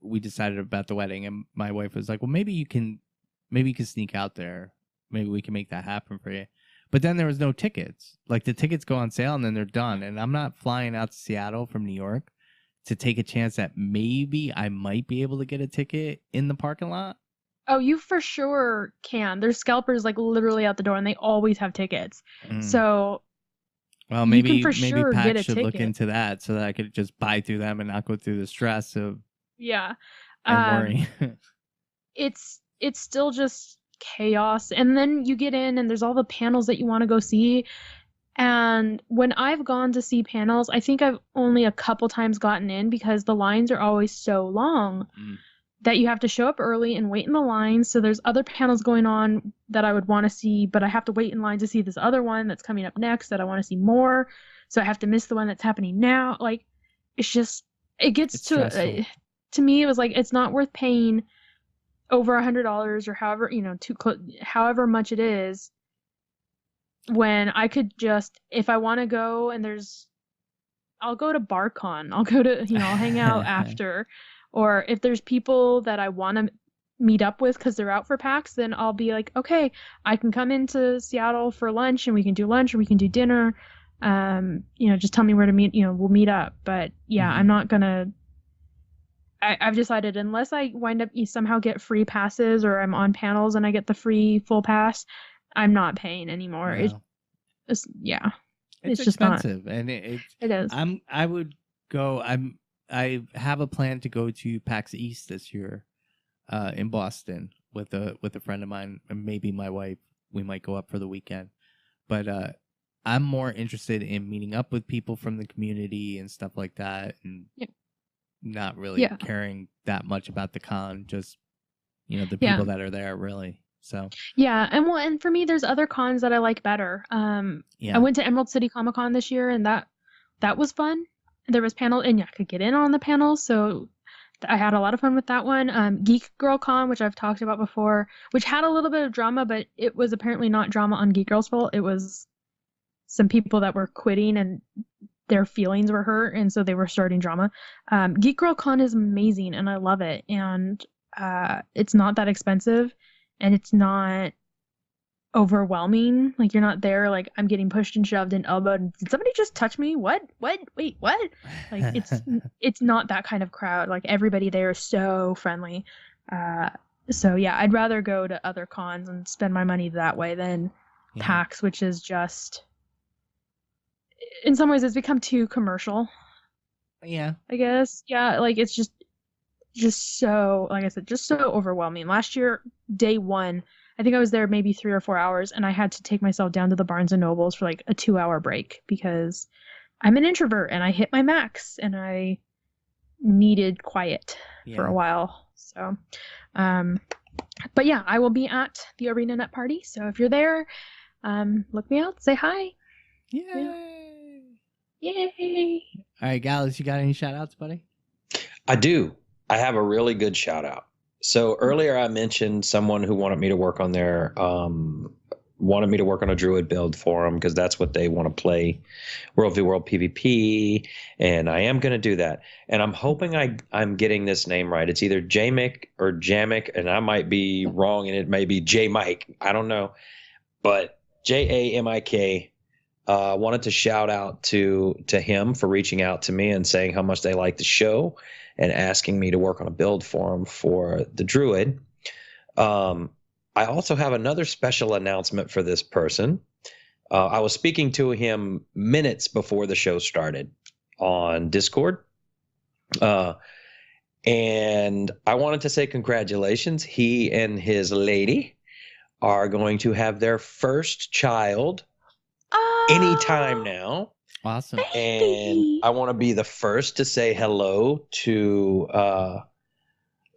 we decided about the wedding, and my wife was like, "Well, maybe you can sneak out there. Maybe we can make that happen for you." But then there was no tickets. Like the tickets go on sale and then they're done. And I'm not flying out to Seattle from New York to take a chance that maybe I might be able to get a ticket in the parking lot. Oh, you for sure can. There's scalpers like literally out the door, and they always have tickets. So, well, maybe PAX should look into that so that I could just buy through them and not go through the stress of and worry. It's still just chaos, and then you get in, and there's all the panels that you want to go see. And when I've gone to see panels, I think I've only a couple times gotten in because the lines are always so long. That you have to show up early and wait in the line. So there's other panels going on that I would want to see, but I have to wait in line to see this other one that's coming up next that I want to see more. So I have to miss the one that's happening now. Like, it's just, it's to me, it was like, it's not worth paying over $100 or however, however much it is, when I could just, if I want to go and I'll go to BarCon. I'll go to, I'll hang out after. Or if there's people that I want to meet up with because they're out for PAX, then I'll be like, okay, I can come into Seattle for lunch, and we can do lunch or we can do dinner. Just tell me where to meet. We'll meet up. But yeah, I'm not gonna. I've decided unless I wind up somehow get free passes or I'm on panels and I get the free full pass, I'm not paying anymore. No. It's just expensive, not. and it is. I would go. I have a plan to go to PAX East this year, in Boston with a friend of mine and maybe my wife. We might go up for the weekend, but I'm more interested in meeting up with people from the community and stuff like that, and not really caring that much about the con. Just the people that are there, really. So and for me, there's other cons that I like better. I went to Emerald City Comic Con this year, and that was fun. There was panel, and I could get in on the panel, so I had a lot of fun with that one. Geek Girl Con, which I've talked about before, which had a little bit of drama, but it was apparently not drama on Geek Girl's fault. It was some people that were quitting and their feelings were hurt, and so they were starting drama. Geek Girl Con is amazing, and I love it, and it's not that expensive, and it's not overwhelming. Like, you're not there like I'm getting pushed and shoved and elbowed and did somebody just touch me, wait, what? Like, it's not that kind of crowd. Like, everybody there is so friendly. So yeah, I'd rather go to other cons and spend my money that way than PAX, which is just, in some ways, it's become too commercial. I guess. Like, it's just so, like I said, just so overwhelming. Last year, day one, I think I was there maybe 3 or 4 hours, and I had to take myself down to the Barnes & Nobles for like a 2-hour break because I'm an introvert and I hit my max and I needed quiet for a while. So, but yeah, I will be at the ArenaNet party. So if you're there, look me out, say hi. Yay. All right, Gallios, you got any shout outs, buddy? I do. I have a really good shout out. So earlier I mentioned someone who wanted me to work on a druid build for them because that's what they want to play, World v World PvP, and I am going to do that. And I'm hoping I'm getting this name right. It's either Jamik or Jamik, and I might be wrong, and it may be J Mike. I don't know, but Jamik. Wanted to shout out to him for reaching out to me and saying how much they like the show and asking me to work on a build for him for the Druid. I also have another special announcement for this person. I was speaking to him minutes before the show started on Discord. And I wanted to say congratulations. He and his lady are going to have their first child anytime now. Awesome. And I want to be the first to say hello to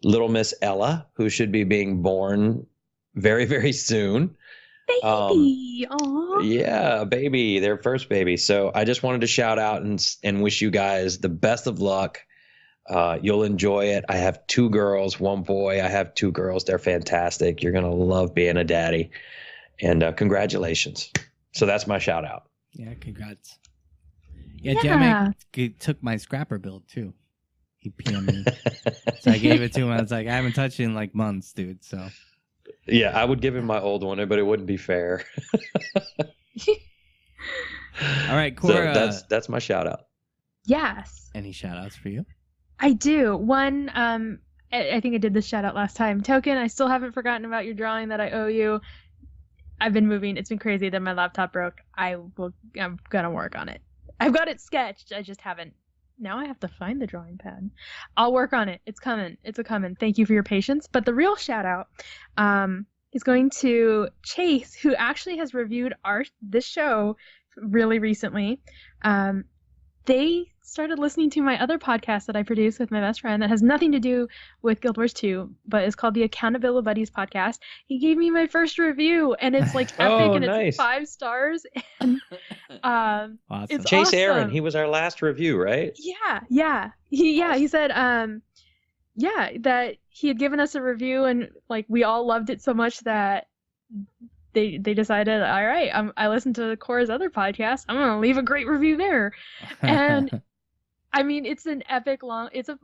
little Miss Ella, who should be being born very, very soon. Baby. Aw. Yeah, baby, their first baby. So I just wanted to shout out and wish you guys the best of luck. You'll enjoy it. I have 2 girls, 1 boy. I have 2 girls. They're fantastic. You're going to love being a daddy. And congratulations. So that's my shout out. Yeah, congrats. Yeah, Jamek took my scrapper build too. He PM'd me. So I gave it to him. I was like, I haven't touched it in like months, dude. So yeah, I would give him my old one, but it wouldn't be fair. All right, Kora. So that's my shout out. Yes. Any shout outs for you? I do. One, I think I did this shout out last time. Token, I still haven't forgotten about your drawing that I owe you. I've been moving. It's been crazy that my laptop broke. I'm gonna work on it. I've got it sketched. I just haven't. Now I have to find the drawing pad. I'll work on it. It's coming. It's a coming. Thank you for your patience. But the real shout out is going to Chase, who actually has reviewed this show really recently. They started listening to my other podcast that I produce with my best friend that has nothing to do with Guild Wars 2, but it's called the Accountability Buddies podcast. He gave me my first review, and it's like epic, and nice. It's 5 stars. And Awesome. it's Chase awesome. Aaron, he was our last review, right? Yeah. He said that he had given us a review, and like we all loved it so much that they decided, all right, I listened to Kora's other podcast, I'm gonna leave a great review there. And I mean, it's a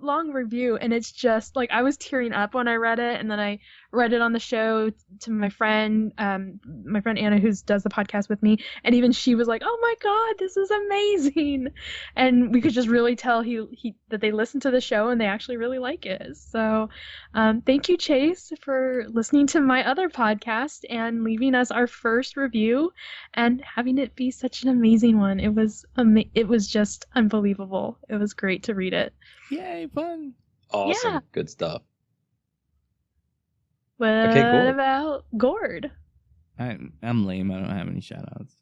long review, and it's just like I was tearing up when I read it, and then I read it on the show to my friend Anna, who does the podcast with me, and even she was like, "Oh my God, this is amazing!" And we could just really tell that they listened to the show and they actually really like it. So, thank you, Chase, for listening to my other podcast and leaving us our first review and having it be such an amazing one. It was just unbelievable. It was great to read it. Yay, fun. Awesome. Yeah. Good stuff. What Okay, cool. about Gord? I'm lame. I don't have any shout outs.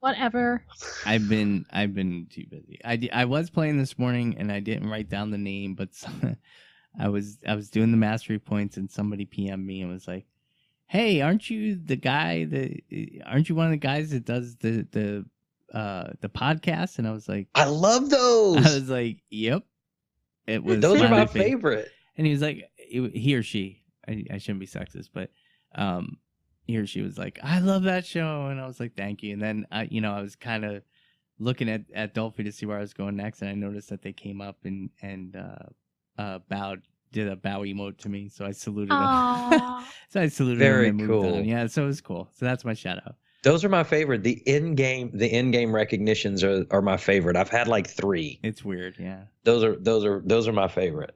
Whatever. I've been too busy. I was playing this morning and I didn't write down the name, but I was doing the mastery points and somebody PM'd me and was like, "Hey, aren't you one of the guys that does the podcast?" And I was like, I love those. I was like, "Yep." It was those are my face. favorite. And he was like, he or she. I shouldn't be sexist, but he or she was like, "I love that show," and I was like, "Thank you." And then I was kind of looking at Dolphy to see where I was going next, and I noticed that they came up and did a bow emote to me, so I saluted them. So I saluted Very them and moved cool. on. Yeah, so it was cool. So that's my shout out. Those are my favorite. The in-game recognitions are my favorite. I've had like 3. It's weird, yeah. Those are my favorite.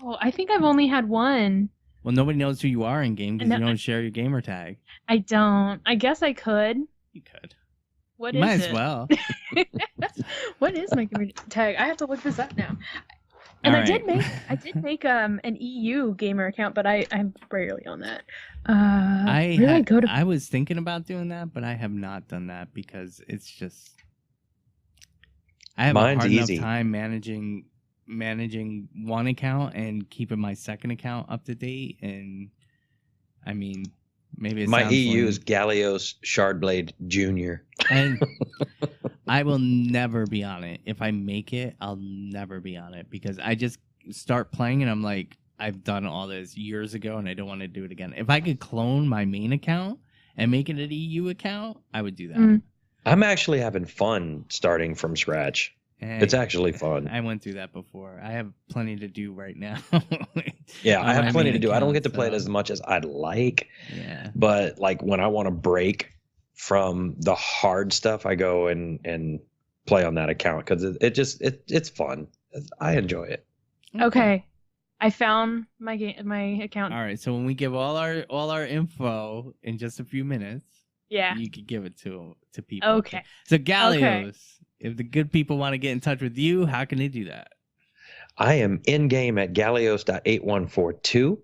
Oh, I think I've only had one. Well, nobody knows who you are in game because you don't share your gamer tag. I don't. I guess I could. You could. What You is might it? as well. What is my gamer tag? I have to look this up now. And All I did right. make an EU gamer account, but I'm rarely on that. I was thinking about doing that, but I have not done that because it's just I have Mine's a hard easy. enough time managing one account and keeping my second account up to date. And I mean, maybe it My sounds EU lame. is Gallios Shardblade Jr. And I will never be on it. If I make it, I'll never be on it because I just start playing and I'm like, I've done all this years ago and I don't want to do it again. If I could clone my main account and make it an EU account, I would do that. Mm. I'm actually having fun starting from scratch. And It's actually fun. I went through that before. I have plenty to do right now. Yeah, I on my have plenty main to do. I don't get to account, play it so- as much as I'd like, Yeah. but like when I want to break from the hard stuff, I go and play on that account because it's fun. I enjoy it. Okay. I found my account. All right, so when we give all our info in just a few minutes, you can give it to people. Okay. So Gallios, if the good people want to get in touch with you, how can they do that? I am in game at Gallios.8142.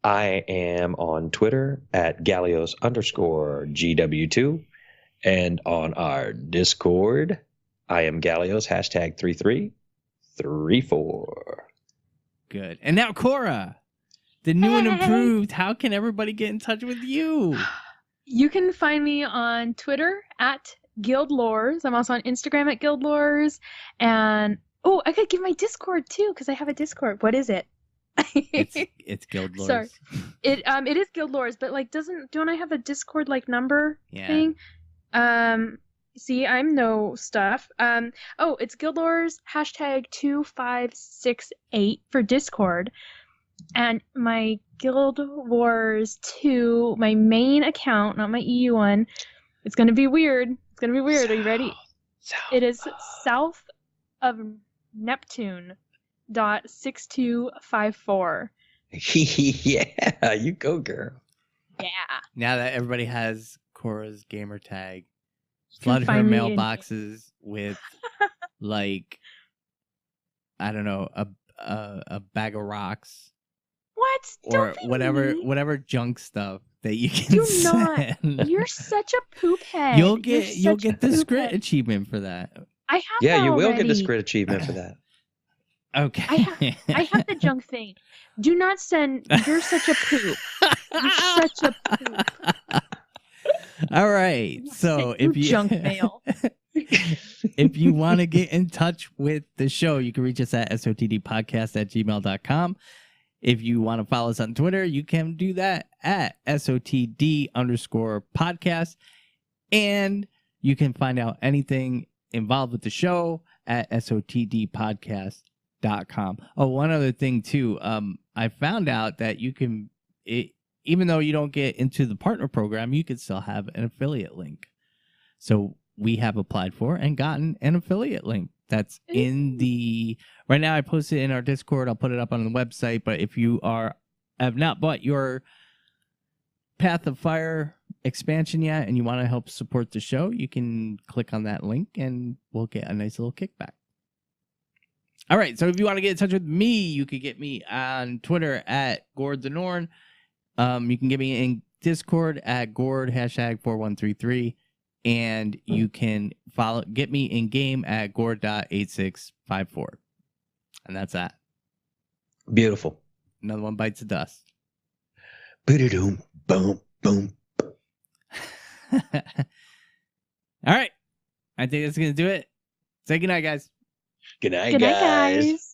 I am on Twitter at Gallios_GW2, and on our Discord, I am Gallios #3334. Good. And now Kora, the new and improved. How can everybody get in touch with you? You can find me on Twitter at GuildLores. I'm also on Instagram at GuildLores. And I could give my Discord too because I have a Discord. What is it? It's GuildLores. Sorry, it is GuildLores, but like don't I have a Discord like number thing? See, I'm no stuff. It's GuildLores #2568 for Discord. And my Guild Wars 2, my main account, not my EU one, it's going to be weird. Are you ready? It is south of Neptune .6254. Yeah, you go, girl. Yeah. Now that everybody has Kora's gamer tag, flood her mailboxes with like, I don't know, a bag of rocks. What? Or whatever junk stuff that you can send. You're such a poop head. You'll get the Scrit achievement for that. I have Yeah, that you will already. get the Scrit achievement for that. Okay. I have the junk thing. Do not send. You're such a poop. You're such a poop. All right. So if you junk mail. If you want to get in touch with the show, you can reach us at sotdpodcast@gmail.com. If you want to follow us on Twitter, you can do that at SOTD_podcast. And you can find out anything involved with the show at SOTDpodcast.com. Oh, one other thing too. I found out that you can, even though you don't get into the partner program, you can still have an affiliate link. So we have applied for and gotten an affiliate link. That's in the right now. I posted it in our Discord. I'll put it up on the website. But if you have not bought your Path of Fire expansion yet and you want to help support the show, you can click on that link and we'll get a nice little kickback. All right. So if you want to get in touch with me, you could get me on Twitter at Gord the Norn. You can get me in Discord at Gord #4133. And you can get me in game at Gord.8654. And that's that. Beautiful. Another one bites the dust. Boom, boom, boom. All right. I think that's going to do it. Say goodnight, guys. Good night, guys.